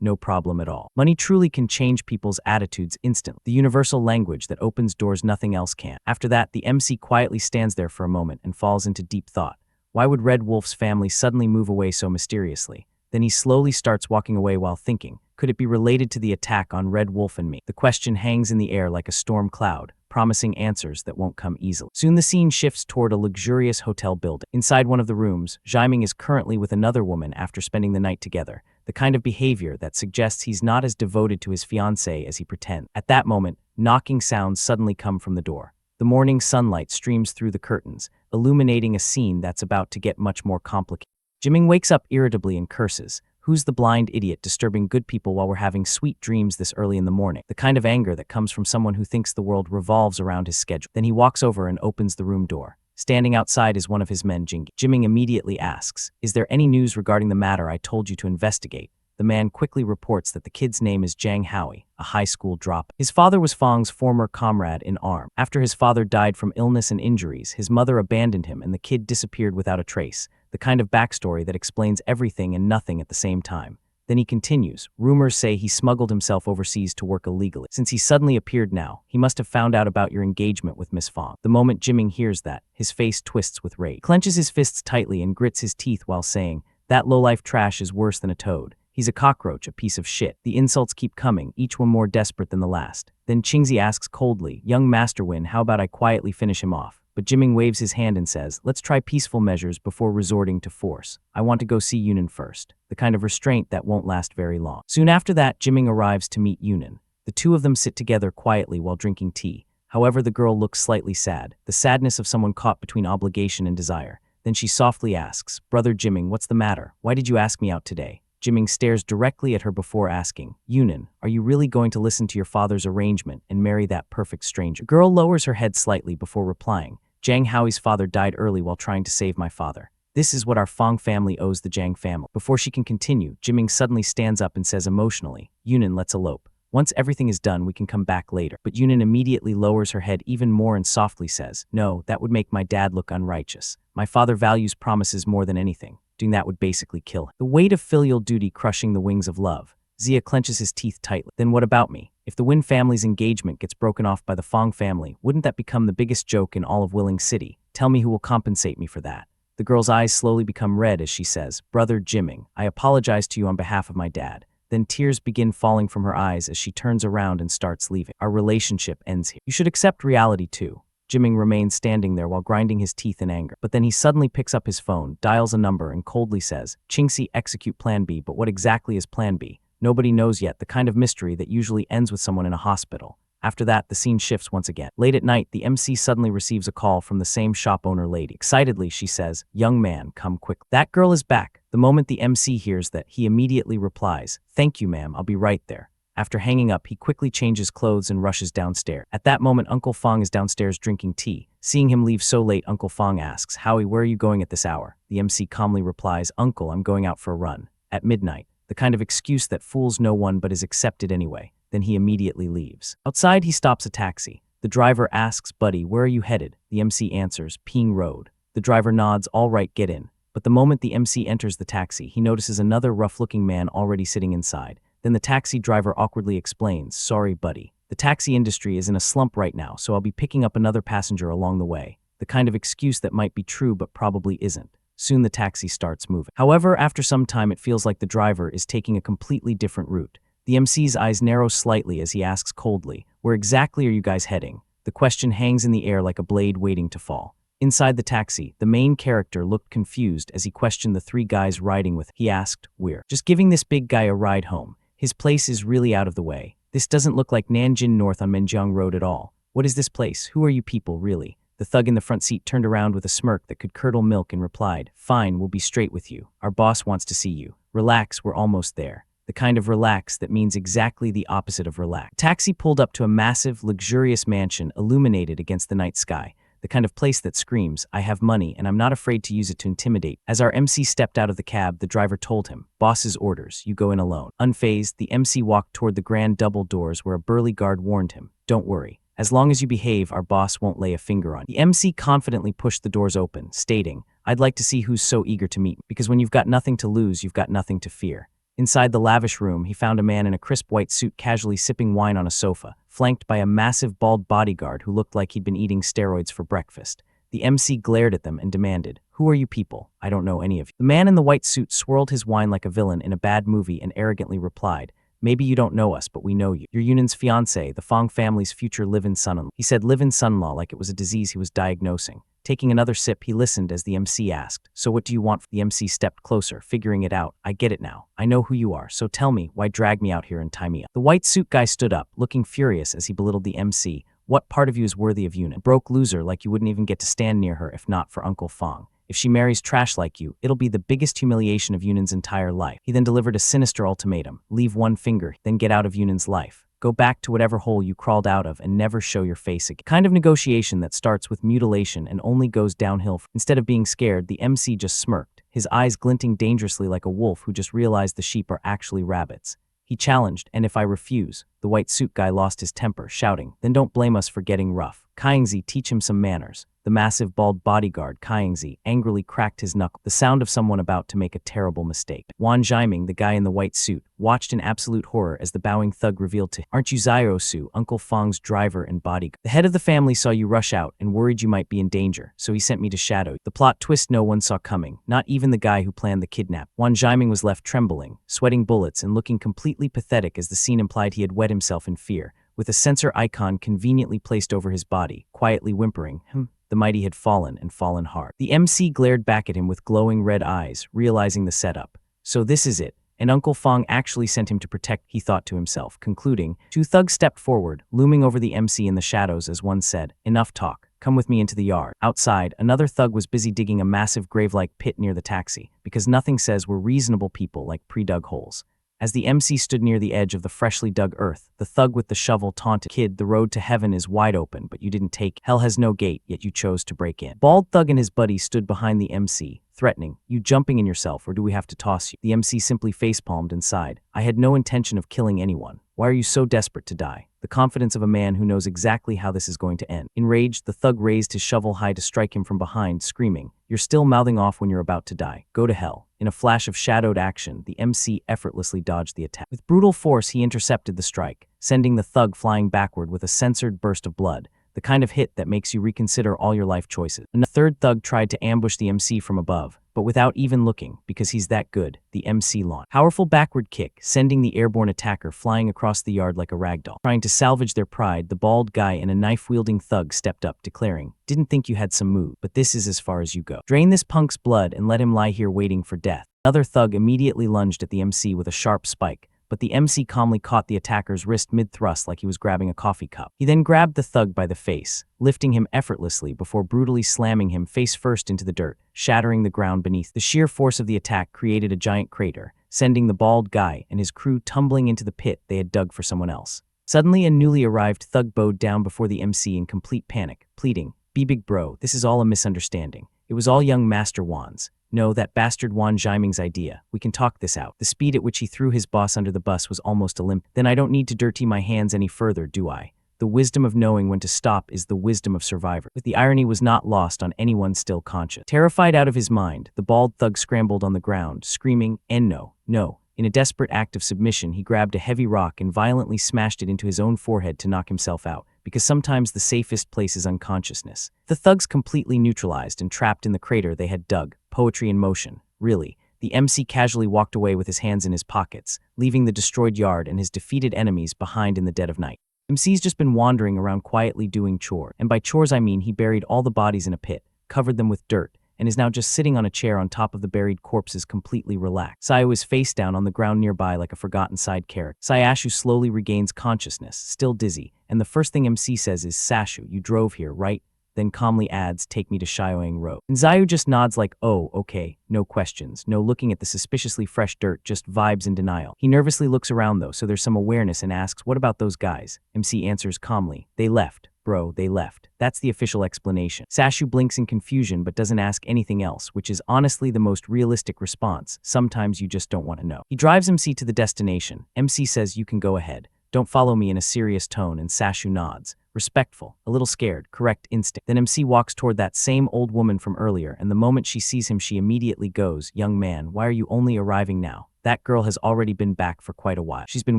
no problem at all." Money truly can change people's attitudes instantly. The universal language that opens doors nothing else can. After that, the MC quietly stands there for a moment and falls into deep thought. Why would Red Wolf's family suddenly move away so mysteriously? Then he slowly starts walking away while thinking, could it be related to the attack on Red Wolf and me? The question hangs in the air like a storm cloud, promising answers that won't come easily. Soon the scene shifts toward a luxurious hotel building. Inside one of the rooms, Jiang is currently with another woman after spending the night together, the kind of behavior that suggests he's not as devoted to his fiancée as he pretends. At that moment, knocking sounds suddenly come from the door. The morning sunlight streams through the curtains, illuminating a scene that's about to get much more complicated. Jiang wakes up irritably and curses, "Who's the blind idiot disturbing good people while we're having sweet dreams this early in the morning?" The kind of anger that comes from someone who thinks the world revolves around his schedule. Then he walks over and opens the room door. Standing outside is one of his men, Jing. Jiang immediately asks, "Is there any news regarding the matter I told you to investigate?" The man quickly reports that the kid's name is Jiang Hao, a high school dropout. His father was Feng's former comrade in arms. After his father died from illness and injuries, his mother abandoned him and the kid disappeared without a trace. The kind of backstory that explains everything and nothing at the same time. Then he continues, "Rumors say he smuggled himself overseas to work illegally. Since he suddenly appeared now, he must have found out about your engagement with Miss Feng." The moment Jiang hears that, his face twists with rage. He clenches his fists tightly and grits his teeth while saying, "That lowlife trash is worse than a toad. He's a cockroach, a piece of shit." The insults keep coming, each one more desperate than the last. Then Qingzi asks coldly, "Young Master Win, how about I quietly finish him off?" But Jiang waves his hand and says, "Let's try peaceful measures before resorting to force. I want to go see Yunan first." The kind of restraint that won't last very long. Soon after that, Jiang arrives to meet Yunan. The two of them sit together quietly while drinking tea. However, the girl looks slightly sad, the sadness of someone caught between obligation and desire. Then she softly asks, "Brother Jiang, what's the matter? Why did you ask me out today?" Jiang stares directly at her before asking, "Yunan, are you really going to listen to your father's arrangement and marry that perfect stranger?" The girl lowers her head slightly before replying, "Jiang Hao's father died early while trying to save my father. This is what our Feng family owes the Jiang family." Before she can continue, Jiang suddenly stands up and says emotionally, "Yunan, let's elope. Once everything is done, we can come back later." But Yunan immediately lowers her head even more and softly says, "No, that would make my dad look unrighteous. My father values promises more than anything. Doing that would basically kill him." The weight of filial duty crushing the wings of love. Zia clenches his teeth tightly. "Then what about me? If the Win family's engagement gets broken off by the Feng family, wouldn't that become the biggest joke in all of Willing City? Tell me who will compensate me for that." The girl's eyes slowly become red as she says, "Brother Jiang, I apologize to you on behalf of my dad." Then tears begin falling from her eyes as she turns around and starts leaving. "Our relationship ends here. You should accept reality too. Jiming remains standing there while grinding his teeth in anger. But then he suddenly picks up his phone, dials a number, and coldly says, "Qingxi, execute Plan B." But what exactly is Plan B? Nobody knows yet, the kind of mystery that usually ends with someone in a hospital. After that, the scene shifts once again. Late at night, the MC suddenly receives a call from the same shop owner lady. Excitedly, she says, "Young man, come quick." That girl is back. The moment the MC hears that, he immediately replies, "Thank you, ma'am, I'll be right there." After hanging up, he quickly changes clothes and rushes downstairs. At that moment, Uncle Feng is downstairs drinking tea. Seeing him leave so late, Uncle Feng asks, "Howie, where are you going at this hour?" The MC calmly replies, "Uncle, I'm going out for a run." At midnight, the kind of excuse that fools no one but is accepted anyway. Then he immediately leaves. Outside, he stops a taxi. The driver asks, "Buddy, where are you headed?" The MC answers, "Ping Road." The driver nods, "All right, get in." But the moment the MC enters the taxi, he notices another rough-looking man already sitting inside. Then the taxi driver awkwardly explains, "Sorry, buddy. The taxi industry is in a slump right now, so I'll be picking up another passenger along the way." The kind of excuse that might be true but probably isn't. Soon the taxi starts moving. However, after some time it feels like the driver is taking a completely different route. The MC's eyes narrow slightly as he asks coldly, "Where exactly are you guys heading?" The question hangs in the air like a blade waiting to fall. Inside the taxi, the main character looked confused as he questioned the three guys riding with him. He asked, "We're just giving this big guy a ride home. His place is really out of the way. This doesn't look like Nanjing North on Menjiang Road at all. What is this place? Who are you people, really?" The thug in the front seat turned around with a smirk that could curdle milk and replied, "Fine, we'll be straight with you. Our boss wants to see you. Relax, we're almost there." The kind of relax that means exactly the opposite of relax. Taxi pulled up to a massive, luxurious mansion illuminated against the night sky. The kind of place that screams, "I have money and I'm not afraid to use it to intimidate." As our MC stepped out of the cab, the driver told him, "Boss's orders, you go in alone." Unfazed, the MC walked toward the grand double doors where a burly guard warned him, "Don't worry. As long as you behave, our boss won't lay a finger on you." The MC confidently pushed the doors open, stating, "I'd like to see who's so eager to meet me, because when you've got nothing to lose, you've got nothing to fear." Inside the lavish room, he found a man in a crisp white suit casually sipping wine on a sofa, flanked by a massive bald bodyguard who looked like he'd been eating steroids for breakfast. The MC glared at them and demanded, "Who are you people? I don't know any of you." The man in the white suit swirled his wine like a villain in a bad movie and arrogantly replied, "Maybe you don't know us, but we know you. You're Yunan's fiancé, the Feng family's future live-in son-in-law." He said live-in son-in-law like it was a disease he was diagnosing. Taking another sip, he listened as the MC asked, "So what do you want?" The MC stepped closer, figuring it out. "I get it now. I know who you are, so tell me, why drag me out here and tie me up?" The white suit guy stood up, looking furious as he belittled the MC. "What part of you is worthy of Yunan? Broke loser like you wouldn't even get to stand near her if not for Uncle Feng. If she marries trash like you, it'll be the biggest humiliation of Yunan's entire life." He then delivered a sinister ultimatum. "Leave one finger, then get out of Yunan's life. Go back to whatever hole you crawled out of and never show your face again." Kind of negotiation that starts with mutilation and only goes downhill. Instead of being scared, the MC just smirked, his eyes glinting dangerously like a wolf who just realized the sheep are actually rabbits. He challenged, "And if I refuse?" The white suit guy lost his temper, shouting, "Then don't blame us for getting rough. Kaingzi, teach him some manners." The massive bald bodyguard, Kaingzi, angrily cracked his knuckle, the sound of someone about to make a terrible mistake. Wan Jiming, the guy in the white suit, watched in absolute horror as the bowing thug revealed to him, "Aren't you Ziosu, Uncle Feng's driver and bodyguard? The head of the family saw you rush out and worried you might be in danger, so he sent me to shadow you." The plot twist no one saw coming, not even the guy who planned the kidnap. Wan Jiming was left trembling, sweating bullets and looking completely pathetic as the scene implied he had wet himself in fear, with a sensor icon conveniently placed over his body, quietly whimpering, The mighty had fallen, and fallen hard. The MC glared back at him with glowing red eyes, realizing the setup. So this is it, and Uncle Feng actually sent him to protect, he thought to himself, concluding. Two thugs stepped forward, looming over the MC in the shadows as one said, "Enough talk. Come with me into the yard." Outside, another thug was busy digging a massive grave-like pit near the taxi, because nothing says we're reasonable people like pre-dug holes. As the MC stood near the edge of the freshly dug earth, the thug with the shovel taunted, "Kid, the road to heaven is wide open, but you didn't take. Hell has no gate, yet you chose to break in." Bald thug and his buddy stood behind the MC, threatening, "You jumping in yourself, or do we have to toss you?" The MC simply facepalmed and sighed, "I had no intention of killing anyone. Why are you so desperate to die?" The confidence of a man who knows exactly how this is going to end. Enraged, the thug raised his shovel high to strike him from behind, screaming, "You're still mouthing off when you're about to die. Go to hell." In a flash of shadowed action, the MC effortlessly dodged the attack. With brutal force, he intercepted the strike, sending the thug flying backward with a censored burst of blood. the kind of hit that makes you reconsider all your life choices. A third thug tried to ambush the MC from above, but without even looking, because he's that good, the MC launched. Powerful backward kick, sending the airborne attacker flying across the yard like a ragdoll. Trying to salvage their pride, the bald guy and a knife-wielding thug stepped up, declaring, "Didn't think you had some move, but this is as far as you go. Drain this punk's blood and let him lie here waiting for death." Another thug immediately lunged at the MC with a sharp spike, but the MC calmly caught the attacker's wrist mid-thrust like he was grabbing a coffee cup. He then grabbed the thug by the face, lifting him effortlessly before brutally slamming him face first into the dirt, shattering the ground beneath. The sheer force of the attack created a giant crater, sending the bald guy and his crew tumbling into the pit they had dug for someone else. Suddenly, a newly arrived thug bowed down before the MC in complete panic, pleading, "Be big bro, this is all a misunderstanding. It was all young Master Wan's. No, that bastard Wan Zhaiming's idea. We can talk this out." The speed at which he threw his boss under the bus was almost Olympic. "Then I don't need to dirty my hands any further, do I? The wisdom of knowing when to stop is the wisdom of survivor." But the irony was not lost on anyone still conscious. Terrified out of his mind, the bald thug scrambled on the ground, screaming, "And no, no." In a desperate act of submission, he grabbed a heavy rock and violently smashed it into his own forehead to knock himself out, because sometimes the safest place is unconsciousness. The thugs completely neutralized and trapped in the crater they had dug, poetry in motion, really. The MC casually walked away with his hands in his pockets, leaving the destroyed yard and his defeated enemies behind in the dead of night. MC's just been wandering around quietly doing chores, and by chores I mean he buried all the bodies in a pit, covered them with dirt, and is now just sitting on a chair on top of the buried corpses completely relaxed. Sayu is face down on the ground nearby like a forgotten side character. Sayashu slowly regains consciousness, still dizzy, and the first thing MC says is, "Sashu, you drove here, right?" Then calmly adds, "Take me to Shioang Road." And Zayu just nods like, "Oh, okay, no questions, no looking at the suspiciously fresh dirt, just vibes in denial." He nervously looks around though, so there's some awareness, and asks, "What about those guys?" MC answers calmly, "They left. Bro, they left." That's the official explanation. Sashu blinks in confusion but doesn't ask anything else, which is honestly the most realistic response. Sometimes you just don't want to know. He drives MC to the destination. MC says, "You can go ahead. Don't follow me," in a serious tone, and Sashu nods. Respectful, a little scared, correct instinct. Then MC walks toward that same old woman from earlier, and the moment she sees him she immediately goes, "Young man, why are you only arriving now? That girl has already been back for quite a while. She's been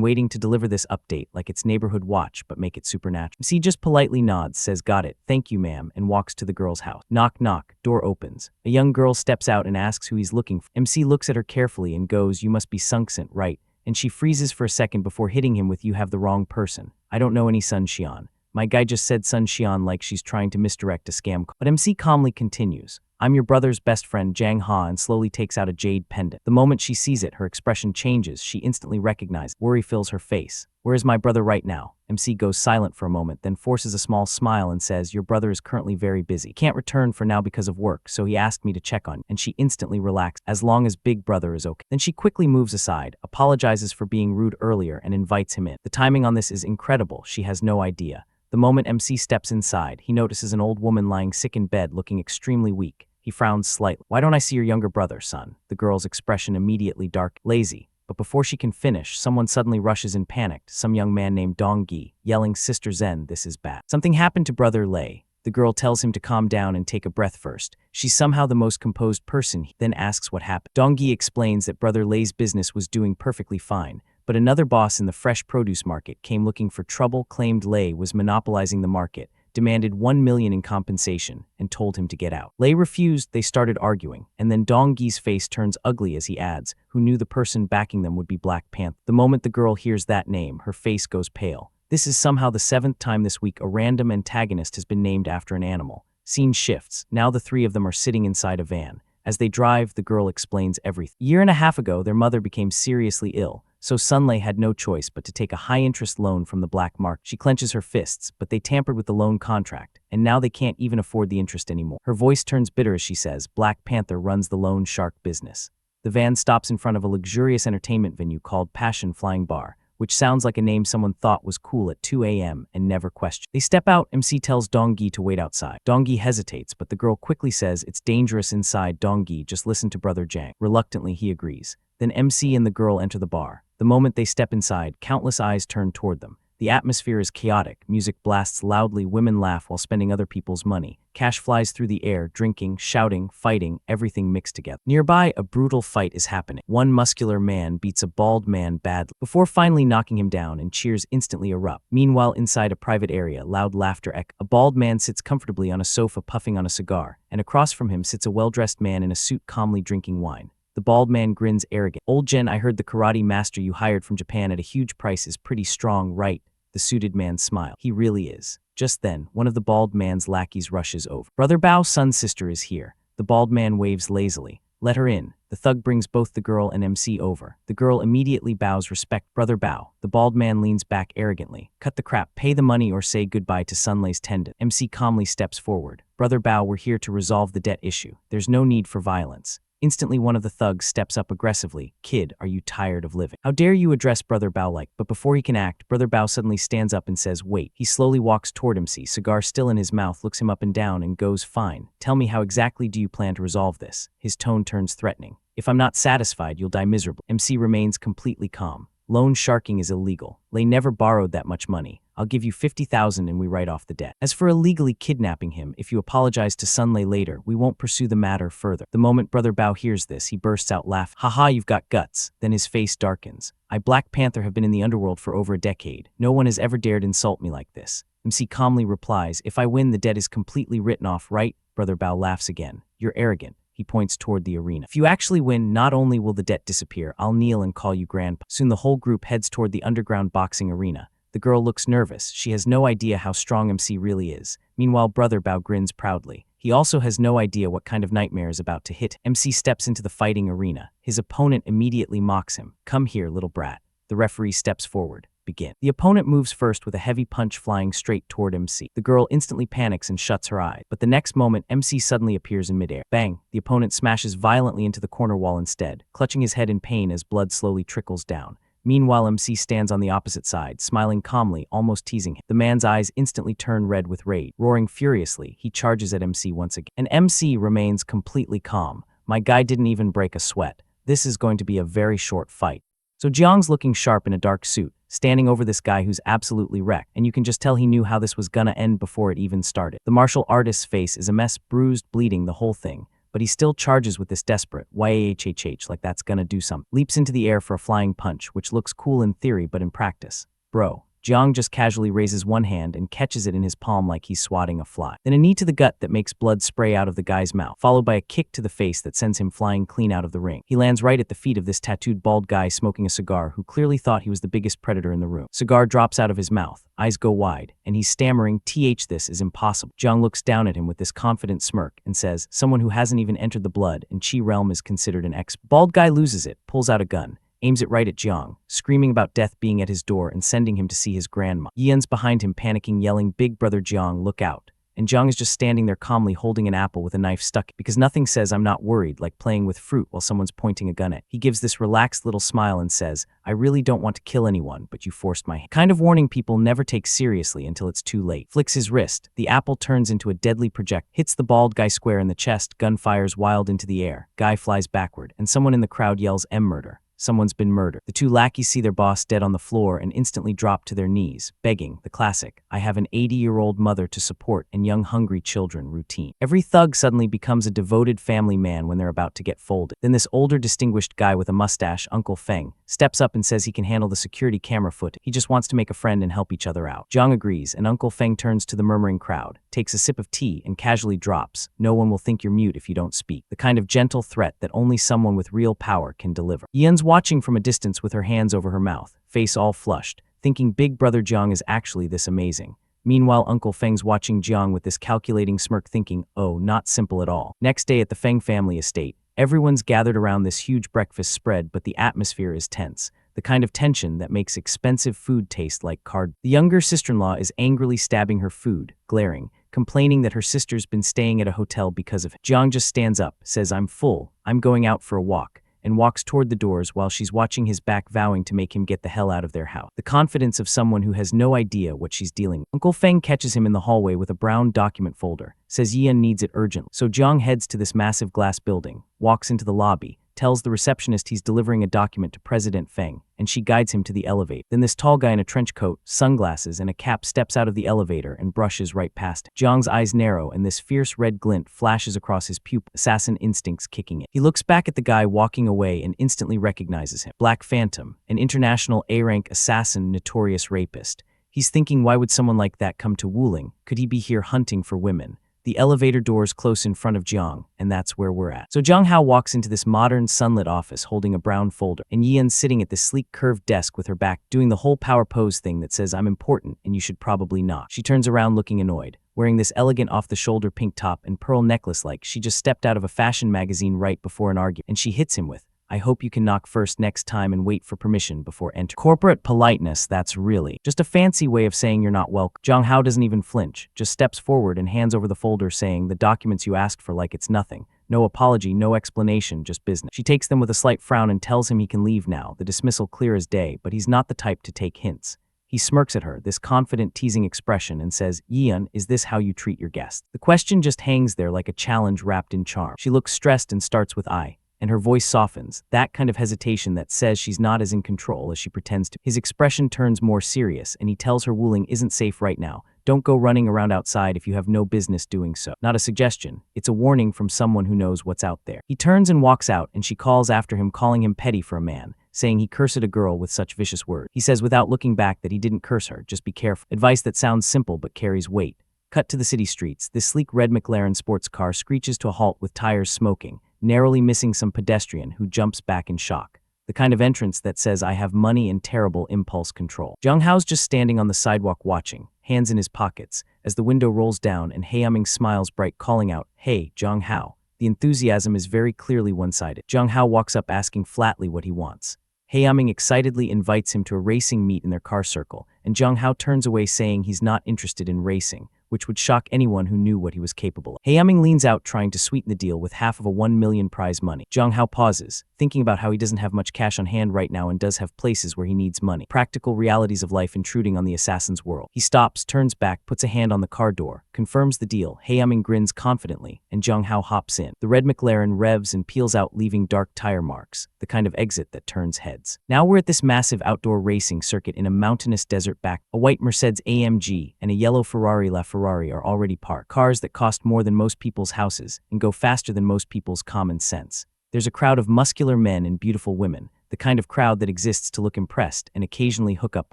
waiting to deliver this update like it's neighborhood watch, but make it supernatural." MC just politely nods, says, "Got it, thank you ma'am," and walks to the girl's house. Knock knock, door opens. A young girl steps out and asks who he's looking for. MC looks at her carefully and goes, "You must be Sungsit, right?" And she freezes for a second before hitting him with, "You have the wrong person. I don't know any Sun Xian. My guy just said Sun Xian like she's trying to misdirect a scam call." But MC calmly continues, "I'm your brother's best friend Jiang Hao," and slowly takes out a jade pendant. The moment she sees it, her expression changes. She instantly recognizes. Worry fills her face. "Where is my brother right now?" MC goes silent for a moment, then forces a small smile and says, "Your brother is currently very busy. Can't return for now because of work, so he asked me to check on you." And she instantly relaxes, as long as big brother is okay. Then she quickly moves aside, apologizes for being rude earlier, and invites him in. The timing on this is incredible. She has no idea. The moment MC steps inside, he notices an old woman lying sick in bed looking extremely weak. He frowns slightly. "Why don't I see your younger brother, son?" The girl's expression immediately dark, lazy. But before she can finish, someone suddenly rushes in panicked, some young man named Dong Gi, yelling, "Sister Zen, this is bad. Something happened to brother Lei." The girl tells him to calm down and take a breath first. She's somehow the most composed person, then asks what happened. Dong Gi explains that brother Lei's business was doing perfectly fine, but another boss in the fresh produce market came looking for trouble, claimed Lei was monopolizing the market, demanded 1 million in compensation, and told him to get out. Lei refused. They started arguing, and then Dong Gi's face turns ugly as he adds, "Who knew the person backing them would be Black Panther?" The moment the girl hears that name, her face goes pale. This is somehow the 7th time this week a random antagonist has been named after an animal. Scene shifts. Now the three of them are sitting inside a van. As they drive, the girl explains everything. A year and a half ago, their mother became seriously ill, so Sunlei had no choice but to take a high-interest loan from the black market. She clenches her fists, but they tampered with the loan contract, and now they can't even afford the interest anymore. Her voice turns bitter as she says, "Black Panther runs the loan shark business." The van stops in front of a luxurious entertainment venue called Passion Flying Bar, which sounds like a name someone thought was cool at 2 a.m. and never questioned. They step out. MC tells Dong Gi to wait outside. Dong Gi hesitates, but the girl quickly says, "It's dangerous inside, Dong Gi, just listen to brother Jiang." Reluctantly, he agrees. Then MC and the girl enter the bar. The moment they step inside, countless eyes turn toward them. The atmosphere is chaotic, music blasts loudly, women laugh while spending other people's money. Cash flies through the air, drinking, shouting, fighting, everything mixed together. Nearby, a brutal fight is happening. One muscular man beats a bald man badly, before finally knocking him down, and cheers instantly erupt. Meanwhile, inside a private area, loud laughter echoes. A bald man sits comfortably on a sofa puffing on a cigar, and across from him sits a well-dressed man in a suit calmly drinking wine. The bald man grins arrogant. "Old Jen, I heard the karate master you hired from Japan at a huge price is pretty strong, right?" The suited man smiled. "He really is." Just then, one of the bald man's lackeys rushes over. "Brother Bao's son's sister is here." The bald man waves lazily. "Let her in." The thug brings both the girl and MC over. The girl immediately bows respect. "Brother Bao." The bald man leans back arrogantly. "Cut the crap. Pay the money or say goodbye to Sunlay's tendon." MC calmly steps forward. "Brother Bao, we're here to resolve the debt issue. There's no need for violence." Instantly, one of the thugs steps up aggressively. "Kid, are you tired of living? How dare you address Brother Bao like?" But before he can act, Brother Bao suddenly stands up and says, "Wait." He slowly walks toward MC, cigar still in his mouth, looks him up and down and goes, "Fine. Tell me, how exactly do you plan to resolve this?" His tone turns threatening. "If I'm not satisfied, you'll die miserably." MC remains completely calm. "Loan sharking is illegal. Lei never borrowed that much money. I'll give you 50,000 and we write off the debt. As for illegally kidnapping him, if you apologize to Sunlay later, we won't pursue the matter further." The moment Brother Bao hears this, he bursts out laughing. "Haha, you've got guts." Then his face darkens. "I, Black Panther, have been in the underworld for over a decade. No one has ever dared insult me like this." MC calmly replies, "If I win, the debt is completely written off, right?" Brother Bao laughs again. "You're arrogant." He points toward the arena. "If you actually win, not only will the debt disappear, I'll kneel and call you grandpa." Soon the whole group heads toward the underground boxing arena. The girl looks nervous. She has no idea how strong MC really is. Meanwhile, Brother Bao grins proudly. He also has no idea what kind of nightmare is about to hit. MC steps into the fighting arena. His opponent immediately mocks him. "Come here, little brat." The referee steps forward. "Begin." The opponent moves first with a heavy punch flying straight toward MC. The girl instantly panics and shuts her eyes. But the next moment, MC suddenly appears in midair. Bang! The opponent smashes violently into the corner wall instead, clutching his head in pain as blood slowly trickles down. Meanwhile, MC stands on the opposite side, smiling calmly, almost teasing him. The man's eyes instantly turn red with rage. Roaring furiously, he charges at MC once again. And MC remains completely calm. "My guy didn't even break a sweat. This is going to be a very short fight." So Jiang's looking sharp in a dark suit, standing over this guy who's absolutely wrecked, and you can just tell he knew how this was gonna end before it even started. The martial artist's face is a mess, bruised, bleeding, the whole thing. But he still charges with this desperate YAHHH like that's gonna do something. Leaps into the air for a flying punch, which looks cool in theory but in practice. Bro. Jiang just casually raises one hand and catches it in his palm like he's swatting a fly. Then a knee to the gut that makes blood spray out of the guy's mouth, followed by a kick to the face that sends him flying clean out of the ring. He lands right at the feet of this tattooed bald guy smoking a cigar who clearly thought he was the biggest predator in the room. Cigar drops out of his mouth, eyes go wide, and he's stammering, "This is impossible." Jiang looks down at him with this confident smirk and says, "Someone who hasn't even entered the blood and Chi realm is considered an expert." Bald guy loses it, pulls out a gun, aims it right at Jiang, screaming about death being at his door and sending him to see his grandma. Yian's behind him panicking, yelling, "Big brother Jiang, look out." And Jiang is just standing there calmly holding an apple with a knife stuck, because nothing says "I'm not worried" like playing with fruit while someone's pointing a gun at. He gives this relaxed little smile and says, "I really don't want to kill anyone, but you forced my hand." Kind of warning people never take seriously until it's too late. Flicks his wrist. The apple turns into a deadly projectile, hits the bald guy square in the chest, gun fires wild into the air. Guy flies backward, and someone in the crowd yells, "Murder." Someone's been murdered. The two lackeys see their boss dead on the floor and instantly drop to their knees, begging, the classic, "I have an 80-year-old mother to support and young hungry children" routine. Every thug suddenly becomes a devoted family man when they're about to get folded. Then this older distinguished guy with a mustache, Uncle Feng, steps up and says he can handle the security camera footage. He just wants to make a friend and help each other out. Jiang agrees, and Uncle Feng turns to the murmuring crowd, takes a sip of tea, and casually drops, "No one will think you're mute if you don't speak." The kind of gentle threat that only someone with real power can deliver. Yian's watching from a distance with her hands over her mouth, face all flushed, thinking Big Brother Jiang is actually this amazing. Meanwhile, Uncle Feng's watching Jiang with this calculating smirk, thinking, "Oh, not simple at all." Next day at the Feng family estate, everyone's gathered around this huge breakfast spread, but the atmosphere is tense. The kind of tension that makes expensive food taste like card. The younger sister-in-law is angrily stabbing her food, glaring, complaining that her sister's been staying at a hotel because of it. Jiang just stands up, says, "I'm full, I'm going out for a walk," and walks toward the doors while she's watching his back, vowing to make him get the hell out of their house. The confidence of someone who has no idea what she's dealing with. Uncle Feng catches him in the hallway with a brown document folder, says Yian needs it urgently. So Jiang heads to this massive glass building, walks into the lobby, tells the receptionist he's delivering a document to President Feng, and she guides him to the elevator. Then this tall guy in a trench coat, sunglasses, and a cap steps out of the elevator and brushes right past him. Jiang's eyes narrow, and this fierce red glint flashes across his pupil, assassin instincts kicking in. He looks back at the guy walking away and instantly recognizes him. Black Phantom, an international A-rank assassin, notorious rapist. He's thinking, why would someone like that come to Wuling? Could he be here hunting for women? The elevator doors close in front of Jiang, and that's where we're at. So Jiang Hao walks into this modern sunlit office holding a brown folder, and Yian's sitting at this sleek curved desk with her back, doing the whole power pose thing that says, I'm important and you should probably not. She turns around looking annoyed, wearing this elegant off-the-shoulder pink top and pearl necklace like she just stepped out of a fashion magazine right before an argument, and she hits him with, I hope you can knock first next time and wait for permission before entering. Corporate politeness, that's really just a fancy way of saying you're not welcome. Jiang Hao doesn't even flinch, just steps forward and hands over the folder saying, the documents you asked for, like it's nothing. No apology, no explanation, just business. She takes them with a slight frown and tells him he can leave now, the dismissal clear as day, but he's not the type to take hints. He smirks at her, this confident, teasing expression, and says, Yian, is this how you treat your guests? The question just hangs there like a challenge wrapped in charm. She looks stressed and starts with I, and her voice softens, that kind of hesitation that says she's not as in control as she pretends to. His expression turns more serious, and he tells her Wuling isn't safe right now. Don't go running around outside if you have no business doing so. Not a suggestion, it's a warning from someone who knows what's out there. He turns and walks out, and she calls after him, calling him petty for a man, saying he cursed a girl with such vicious words. He says without looking back that he didn't curse her, just be careful. Advice that sounds simple but carries weight. Cut to the city streets. This sleek red McLaren sports car screeches to a halt with tires smoking, narrowly missing some pedestrian who jumps back in shock. The kind of entrance that says, I have money and terrible impulse control. Jiang Hao's just standing on the sidewalk watching, hands in his pockets, as the window rolls down and Heiyaming smiles bright, calling out, Hey, Jiang Hao. The enthusiasm is very clearly one-sided. Jiang Hao walks up asking flatly what he wants. Heiyaming excitedly invites him to a racing meet in their car circle, and Jiang Hao turns away saying he's not interested in racing, which would shock anyone who knew what he was capable of. Heiyaming leans out trying to sweeten the deal with half of a 1 million prize money. Jiang Hao pauses, thinking about how he doesn't have much cash on hand right now and does have places where he needs money. Practical realities of life intruding on the assassin's world. He stops, turns back, puts a hand on the car door, confirms the deal. Heiyaming grins confidently, and Jiang Hao hops in. The red McLaren revs and peels out, leaving dark tire marks, the kind of exit that turns heads. Now we're at this massive outdoor racing circuit in a mountainous desert back. A white Mercedes AMG and a yellow Ferrari LaFerrari are already parked. Cars that cost more than most people's houses and go faster than most people's common sense. There's a crowd of muscular men and beautiful women, the kind of crowd that exists to look impressed and occasionally hook up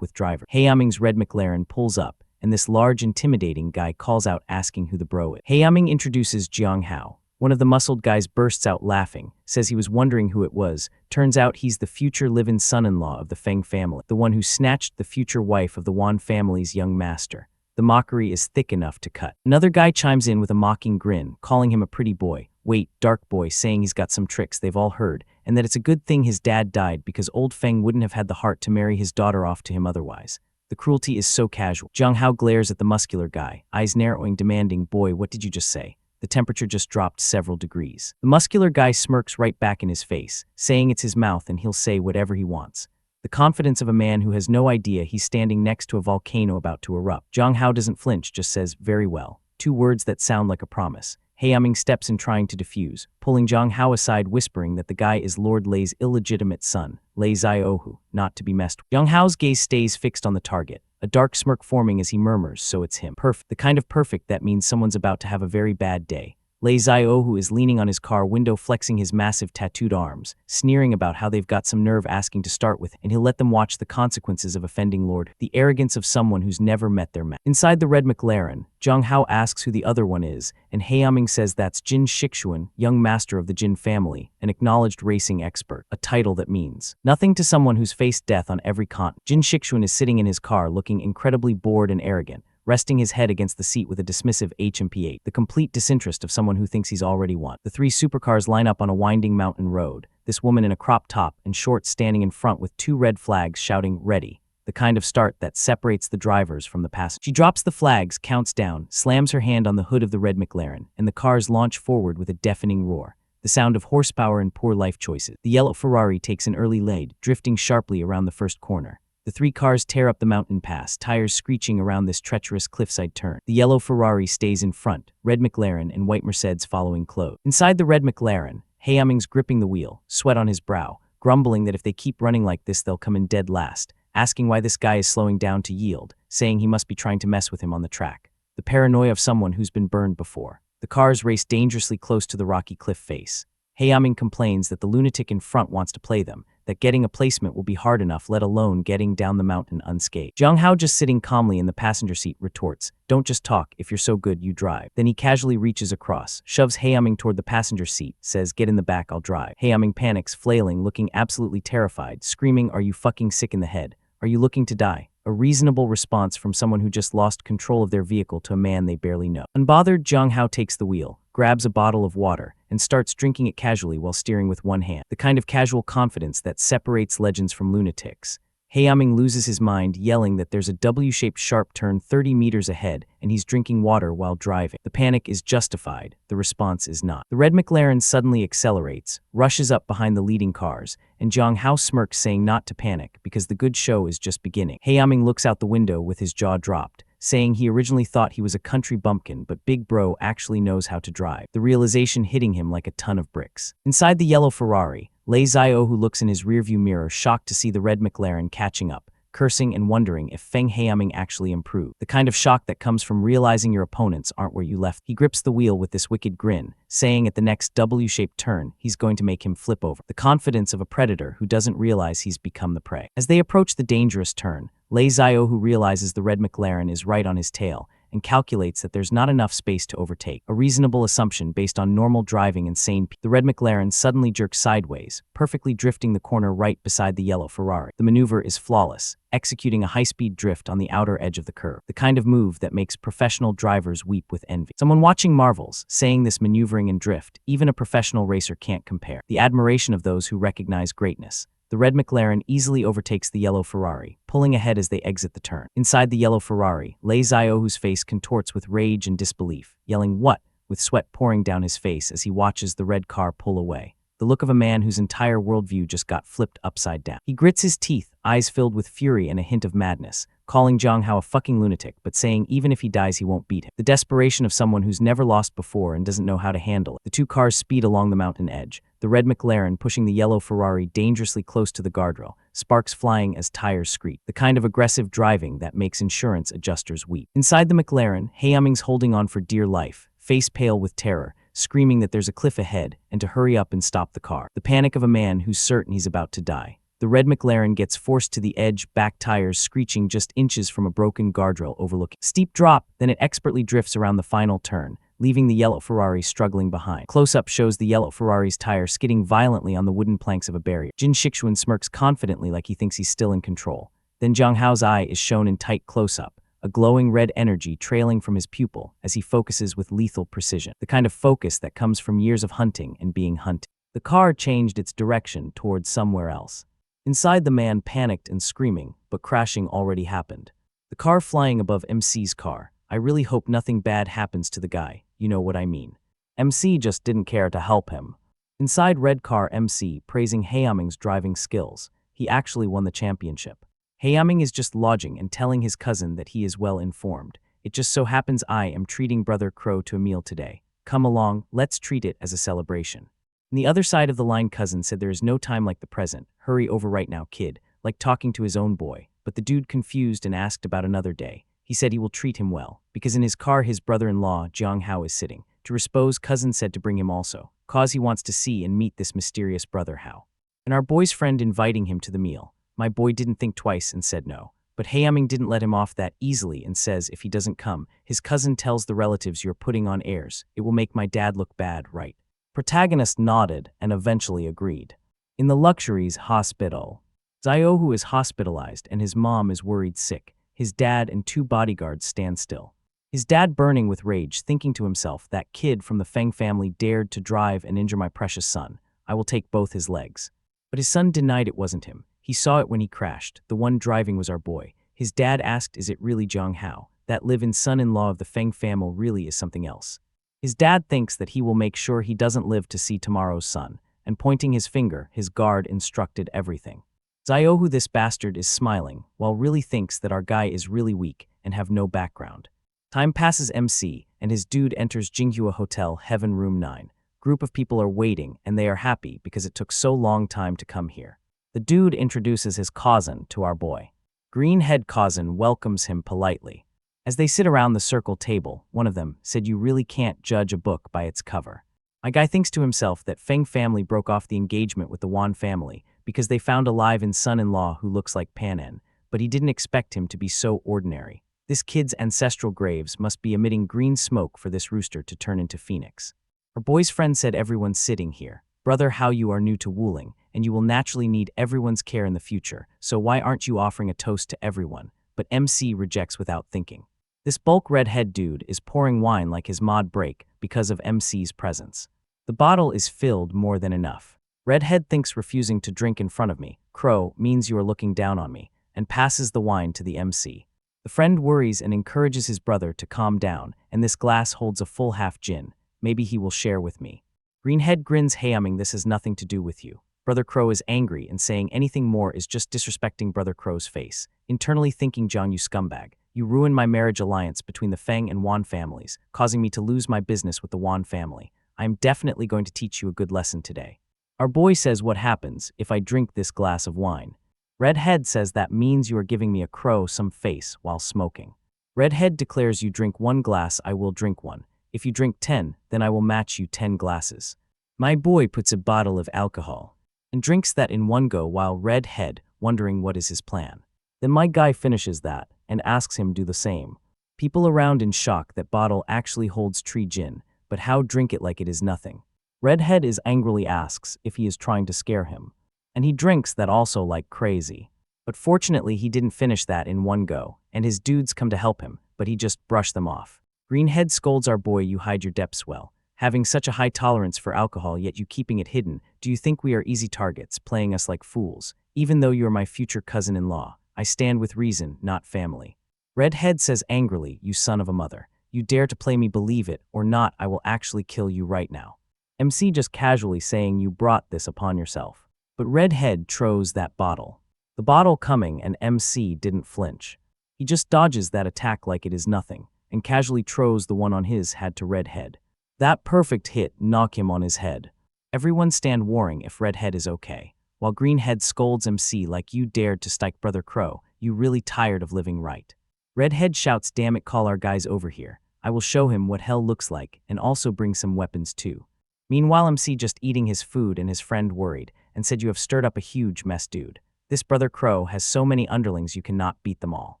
with drivers. Heiyaming's red McLaren pulls up, and this large, intimidating guy calls out asking who the bro is. Heiyaming introduces Jiang Hao. One of the muscled guys bursts out laughing, says he was wondering who it was. Turns out he's the future live-in son-in-law of the Feng family, the one who snatched the future wife of the Wan family's young master. The mockery is thick enough to cut. Another guy chimes in with a mocking grin, calling him a pretty boy. Wait, dark boy, saying he's got some tricks they've all heard, and that it's a good thing his dad died because old Feng wouldn't have had the heart to marry his daughter off to him otherwise. The cruelty is so casual. Jiang Hao glares at the muscular guy, eyes narrowing, demanding, boy, what did you just say? The temperature just dropped several degrees. The muscular guy smirks right back in his face, saying it's his mouth and he'll say whatever he wants. The confidence of a man who has no idea he's standing next to a volcano about to erupt. Jiang Hao doesn't flinch, just says, very well. 2 words that sound like a promise. Heiyaming steps in trying to defuse, pulling Jiang Hao aside, whispering that the guy is Lord Lei's illegitimate son, Lei Ziohu, not to be messed with. Jiang Hao's gaze stays fixed on the target, a dark smirk forming as he murmurs, so it's him. Perfect. The kind of perfect that means someone's about to have a very bad day. Lei Ziohu is leaning on his car window, flexing his massive tattooed arms, sneering about how they've got some nerve asking to start with, and he'll let them watch the consequences of offending Lord. The arrogance of someone who's never met their match. Inside the red McLaren, Jiang Hao asks who the other one is, and Heiyaming says that's Jin Shixuan, young master of the Jin family, an acknowledged racing expert, a title that means nothing to someone who's faced death on every continent. Jin Shixuan is sitting in his car looking incredibly bored and arrogant, resting his head against the seat with a dismissive HMP8, the complete disinterest of someone who thinks he's already won. The 3 supercars line up on a winding mountain road, this woman in a crop top and shorts standing in front with 2 red flags shouting, ready, the kind of start that separates the drivers from the passengers. She drops the flags, counts down, slams her hand on the hood of the red McLaren, and the cars launch forward with a deafening roar. The sound of horsepower and poor life choices. The yellow Ferrari takes an early lead, drifting sharply around the first corner. The 3 cars tear up the mountain pass, tires screeching around this treacherous cliffside turn. The yellow Ferrari stays in front, red McLaren and white Mercedes following close. Inside the red McLaren, Heaming's gripping the wheel, sweat on his brow, grumbling that if they keep running like this they'll come in dead last, asking why this guy is slowing down to yield, saying he must be trying to mess with him on the track. The paranoia of someone who's been burned before. The cars race dangerously close to the rocky cliff face. Heaming complains that the lunatic in front wants to play them, that getting a placement will be hard enough, let alone getting down the mountain unscathed. Jiang Hao, just sitting calmly in the passenger seat, retorts, "Don't just talk, if you're so good, you drive." Then he casually reaches across, shoves Heaming toward the passenger seat, says, "Get in the back, I'll drive." Heaming panics, flailing, looking absolutely terrified, screaming, "Are you fucking sick in the head? Are you looking to die?" A reasonable response from someone who just lost control of their vehicle to a man they barely know. Unbothered, Jiang Hao takes the wheel, grabs a bottle of water, and starts drinking it casually while steering with one hand. The kind of casual confidence that separates legends from lunatics. Heaming loses his mind, yelling that there's a W-shaped sharp turn 30 meters ahead, and he's drinking water while driving. The panic is justified, the response is not. The red McLaren suddenly accelerates, rushes up behind the leading cars, and Jiang Hao smirks, saying not to panic, because the good show is just beginning. Heaming looks out the window with his jaw dropped, saying he originally thought he was a country bumpkin, but Big Bro actually knows how to drive. The realization hitting him like a ton of bricks. Inside the yellow Ferrari, Raizel, who looks in his rearview mirror, shocked to see the red McLaren catching up, cursing and wondering if Feng Heaming actually improved. The kind of shock that comes from realizing your opponents aren't where you left. He grips the wheel with this wicked grin, saying at the next W-shaped turn, he's going to make him flip over. The confidence of a predator who doesn't realize he's become the prey. As they approach the dangerous turn, Raizel, who realizes the red McLaren is right on his tail, and calculates that there's not enough space to overtake, a reasonable assumption based on normal driving and sane people. The red McLaren suddenly jerks sideways, perfectly drifting the corner right beside the yellow Ferrari. The maneuver is flawless, executing a high-speed drift on the outer edge of the curve, the kind of move that makes professional drivers weep with envy. Someone watching marvels, saying this maneuvering and drift, even a professional racer can't compare. The admiration of those who recognize greatness. The red McLaren easily overtakes the yellow Ferrari, pulling ahead as they exit the turn. Inside the yellow Ferrari, Raizel, whose face contorts with rage and disbelief, yelling "What?" with sweat pouring down his face as he watches the red car pull away. The look of a man whose entire worldview just got flipped upside down. He grits his teeth, eyes filled with fury and a hint of madness, calling Jiang Hao a fucking lunatic, but saying even if he dies he won't beat him. The desperation of someone who's never lost before and doesn't know how to handle it. The two cars speed along the mountain edge, the red McLaren pushing the yellow Ferrari dangerously close to the guardrail, sparks flying as tires screech. The kind of aggressive driving that makes insurance adjusters weep. Inside the McLaren, Heaming's holding on for dear life, face pale with terror, screaming that there's a cliff ahead and to hurry up and stop the car. The panic of a man who's certain he's about to die. The red McLaren gets forced to the edge, back tires screeching just inches from a broken guardrail overlooking. Steep drop, then it expertly drifts around the final turn, leaving the yellow Ferrari struggling behind. Close-up shows the yellow Ferrari's tire skidding violently on the wooden planks of a barrier. Jin Shixuan smirks confidently like he thinks he's still in control. Then Jiang Hao's eye is shown in tight close-up, a glowing red energy trailing from his pupil as he focuses with lethal precision. The kind of focus that comes from years of hunting and being hunted. The car changed its direction towards somewhere else. Inside, the man panicked and screaming, but crashing already happened. The car flying above MC's car. I really hope nothing bad happens to the guy, you know what I mean. MC just didn't care to help him. Inside red car, MC praising Heaming's driving skills. He actually won the championship. Heaming is just lodging and telling his cousin that he is well informed. It just so happens I am treating Brother Crow to a meal today. Come along, let's treat it as a celebration. On the other side of the line, cousin said there is no time like the present. Hurry over right now, kid, like talking to his own boy. But the dude confused and asked about another day. He said he will treat him well, because in his car his brother-in-law, Jiang Hao, is sitting. To respose, cousin said to bring him also, cause he wants to see and meet this mysterious brother Hao. And our boy's friend inviting him to the meal. My boy didn't think twice and said no. But Heaming didn't let him off that easily and says if he doesn't come, his cousin tells the relatives you're putting on airs. It will make my dad look bad, right? Protagonist nodded and eventually agreed. In the luxuries hospital, Zio, who is hospitalized and his mom is worried sick. His dad and two bodyguards stand still. His dad burning with rage, thinking to himself, that kid from the Feng family dared to drive and injure my precious son. I will take both his legs. But his son denied it wasn't him. He saw it when he crashed. The one driving was our boy. His dad asked, is it really Jiang Hao? That live-in son-in-law of the Feng family really is something else. His dad thinks that he will make sure he doesn't live to see tomorrow's sun, and pointing his finger, his guard instructed everything. Zio, who this bastard is smiling, while really thinks that our guy is really weak and have no background. Time passes. MC and his dude enters Jinghua Hotel Heaven Room 9. Group of people are waiting, and they are happy because it took so long time to come here. The dude introduces his cousin to our boy. Green-head cousin welcomes him politely. As they sit around the circle table, one of them said, "You really can't judge a book by its cover." My guy thinks to himself that Feng family broke off the engagement with the Wan family because they found alive in son-in-law who looks like Panen, but he didn't expect him to be so ordinary. This kid's ancestral graves must be emitting green smoke for this rooster to turn into phoenix. Our boy's friend said, "Everyone's sitting here. Brother, how you are new to Wuling, and you will naturally need everyone's care in the future, so why aren't you offering a toast to everyone?" But MC rejects without thinking. This bulk redhead dude is pouring wine like his mod break because of MC's presence. The bottle is filled more than enough. Redhead thinks refusing to drink in front of me, Crow, means you are looking down on me, and passes the wine to the MC. The friend worries and encourages his brother to calm down, and this glass holds a full half gin. Maybe he will share with me. Greenhead grins, "Hey, this has nothing to do with you." Brother Crow is angry and saying anything more is just disrespecting Brother Crow's face, internally thinking, "Jiang, you scumbag. You ruined my marriage alliance between the Feng and Wan families, causing me to lose my business with the Wan family. I am definitely going to teach you a good lesson today." Our boy says, "What happens if I drink this glass of wine?" Redhead says, "That means you are giving me a crow some face while smoking." Redhead declares, "You drink 1 glass, I will drink 1. If you drink 10, then I will match you 10 glasses. My boy puts a bottle of alcohol and drinks that in one go while Redhead wondering what is his plan. Then my guy finishes that and asks him do the same. People around in shock that bottle actually holds tree gin, but how drink it like it is nothing. Redhead is angrily asks if he is trying to scare him, and he drinks that also like crazy. But fortunately he didn't finish that in one go, and his dudes come to help him, but he just brushed them off. Greenhead scolds our boy, "You hide your depths well. Having such a high tolerance for alcohol yet you keeping it hidden, do you think we are easy targets, playing us like fools? Even though you are my future cousin-in-law, I stand with reason, not family." Redhead says angrily, "You son of a mother. You dare to play me, believe it or not, I will actually kill you right now." MC just casually saying, "You brought this upon yourself." But Redhead throws that bottle. The bottle coming, and MC didn't flinch. He just dodges that attack like it is nothing, and casually throws the one on his head to Redhead. That perfect hit knock him on his head. Everyone stand worrying if Redhead is okay, while Greenhead scolds MC like, "You dared to strike Brother Crow, you really tired of living right." Redhead shouts, "Damn it, call our guys over here. I will show him what hell looks like, and also bring some weapons too." Meanwhile, MC just eating his food and his friend worried, and said, "You have stirred up a huge mess, dude. This Brother Crow has so many underlings you cannot beat them all."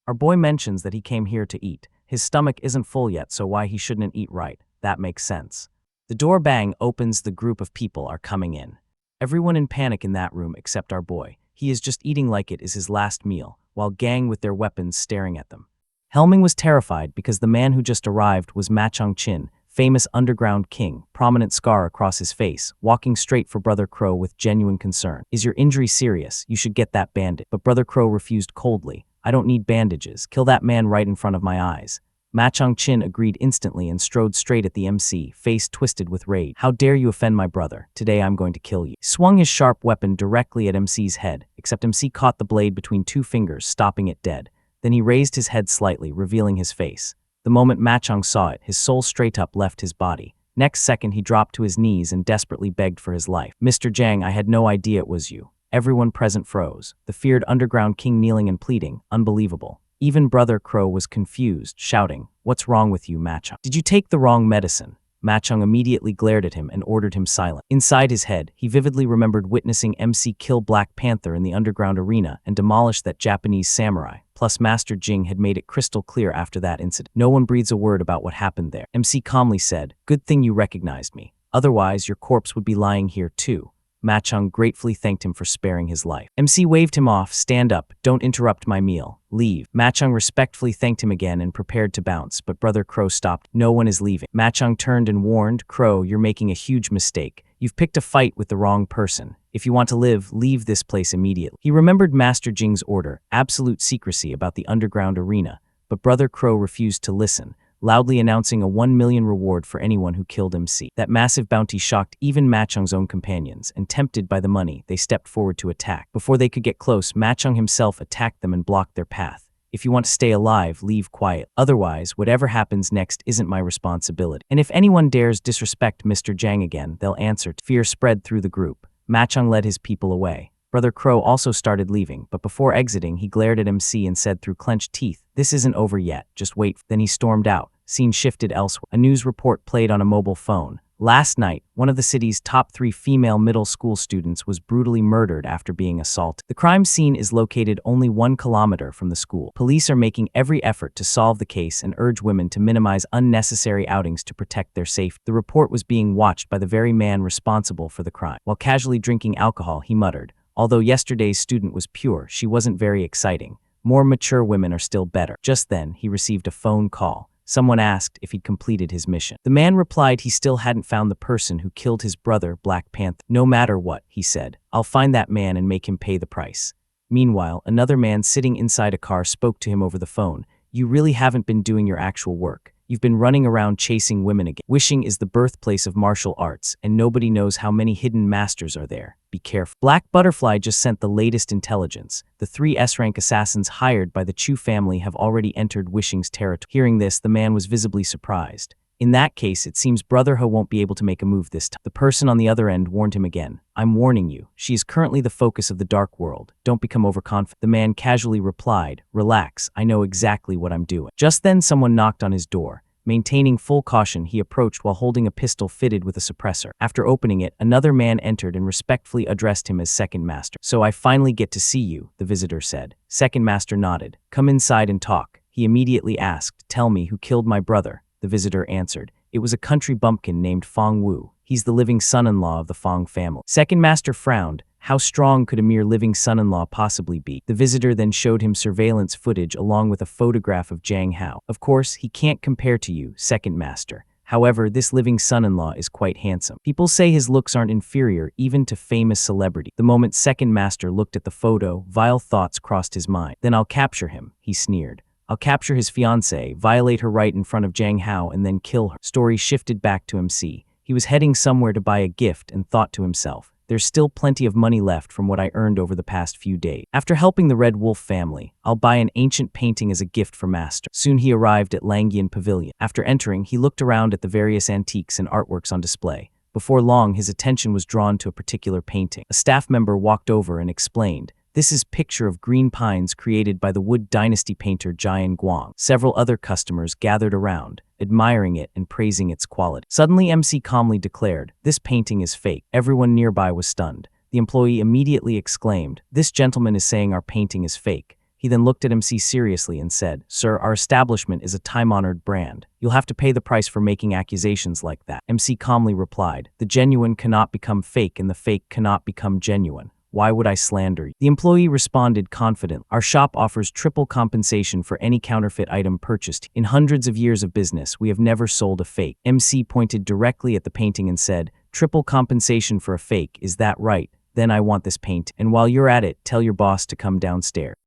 Our boy mentions that he came here to eat. His stomach isn't full yet, so why he shouldn't eat right. That makes sense. The door bang opens, the group of people are coming in. Everyone in panic in that room except our boy. He is just eating like it is his last meal, while gang with their weapons staring at them. Helming was terrified because the man who just arrived was Ma Chong-chin, famous underground king, prominent scar across his face, walking straight for Brother Crow with genuine concern. "Is your injury serious? You should get that bandage." But Brother Crow refused coldly. "I don't need bandages. Kill that man right in front of my eyes." Ma Chong-chin agreed instantly and strode straight at the MC, face twisted with rage. "How dare you offend my brother? Today I'm going to kill you." Swung his sharp weapon directly at MC's head, except MC caught the blade between 2 fingers, stopping it dead. Then he raised his head slightly, revealing his face. The moment Ma Chong saw it, his soul straight up left his body. Next second he dropped to his knees and desperately begged for his life. "Mr. Jiang, I had no idea it was you." Everyone present froze, the feared underground king kneeling and pleading, "Unbelievable." Even Brother Crow was confused, shouting, "What's wrong with you, Ma Chong? Did you take the wrong medicine?" Ma Chong immediately glared at him and ordered him silent. Inside his head, he vividly remembered witnessing MC kill Black Panther in the underground arena and demolish that Japanese samurai. Plus, Master Jing had made it crystal clear after that incident. No one breathes a word about what happened there. MC calmly said, "Good thing you recognized me. Otherwise, your corpse would be lying here too." Ma Chong gratefully thanked him for sparing his life. MC waved him off, "Stand up, don't interrupt my meal, leave." Ma Chong respectfully thanked him again and prepared to bounce, but Brother Crow stopped. "No one is leaving." Ma Chong turned and warned, "Crow, you're making a huge mistake. You've picked a fight with the wrong person. If you want to live, leave this place immediately." He remembered Master Jing's order, absolute secrecy about the underground arena, but Brother Crow refused to listen, loudly announcing a 1 million reward for anyone who killed MC. That massive bounty shocked even Ma Chong's own companions, and tempted by the money, they stepped forward to attack. Before they could get close, Ma Chong himself attacked them and blocked their path. If you want to stay alive, leave quiet. Otherwise, whatever happens next isn't my responsibility. And if anyone dares disrespect Mr. Jiang again, they'll answer. Fear spread through the group. Ma Cheng led his people away. Brother Crow also started leaving, but before exiting, he glared at MC and said through clenched teeth, "This isn't over yet, just wait." Then he stormed out. Scene shifted elsewhere. A news report played on a mobile phone. Last night, one of the city's top 3 female middle school students was brutally murdered after being assaulted. The crime scene is located only 1 kilometer from the school. Police are making every effort to solve the case and urge women to minimize unnecessary outings to protect their safety. The report was being watched by the very man responsible for the crime. While casually drinking alcohol, he muttered, "Although yesterday's student was pure, she wasn't very exciting. More mature women are still better." Just then, he received a phone call. Someone asked if he'd completed his mission. The man replied he still hadn't found the person who killed his brother, Black Panther. "No matter what," he said, "I'll find that man and make him pay the price." Meanwhile, another man sitting inside a car spoke to him over the phone. "You really haven't been doing your actual work. You've been running around chasing women again. Wishing is the birthplace of martial arts, and nobody knows how many hidden masters are there. Be careful." Black Butterfly just sent the latest intelligence. The 3 S-rank assassins hired by the Chu family have already entered Wishing's territory. Hearing this, the man was visibly surprised. "In that case, it seems Brother He won't be able to make a move this time." The person on the other end warned him again. "I'm warning you, she is currently the focus of the dark world. Don't become overconfident." The man casually replied, "Relax, I know exactly what I'm doing." Just then someone knocked on his door. Maintaining full caution, he approached while holding a pistol fitted with a suppressor. After opening it, another man entered and respectfully addressed him as Second Master. "So I finally get to see you," the visitor said. Second Master nodded. "Come inside and talk." He immediately asked, "Tell me who killed my brother." The visitor answered, "It was a country bumpkin named Feng Wu. He's the living son-in-law of the Feng family." Second Master frowned. How strong could a mere living son-in-law possibly be? The visitor then showed him surveillance footage along with a photograph of Jiang Hao. "Of course, he can't compare to you, Second Master. However, this living son-in-law is quite handsome. People say his looks aren't inferior even to famous celebrity." The moment Second Master looked at the photo, vile thoughts crossed his mind. "Then I'll capture him," he sneered. "I'll capture his fiancée, violate her right in front of Jiang Hao, and then kill her." Story shifted back to MC. He was heading somewhere to buy a gift and thought to himself, "There's still plenty of money left from what I earned over the past few days. After helping the Red Wolf family, I'll buy an ancient painting as a gift for Master." Soon he arrived at Langian Pavilion. After entering, he looked around at the various antiques and artworks on display. Before long, his attention was drawn to a particular painting. A staff member walked over and explained, "This is picture of green pines created by the Wood Dynasty painter Jian Guang." Several other customers gathered around, admiring it and praising its quality. Suddenly MC calmly declared, "This painting is fake." Everyone nearby was stunned. The employee immediately exclaimed, "This gentleman is saying our painting is fake." He then looked at MC seriously and said, "Sir, our establishment is a time-honored brand. You'll have to pay the price for making accusations like that." MC calmly replied, "The genuine cannot become fake and the fake cannot become genuine. Why would I slander you?" The employee responded confidently, "Our shop offers triple compensation for any counterfeit item purchased. In hundreds of years of business, we have never sold a fake." MC pointed directly at the painting and said, "Triple compensation for a fake, is that right? Then I want this paint. And while you're at it, tell your boss to come downstairs."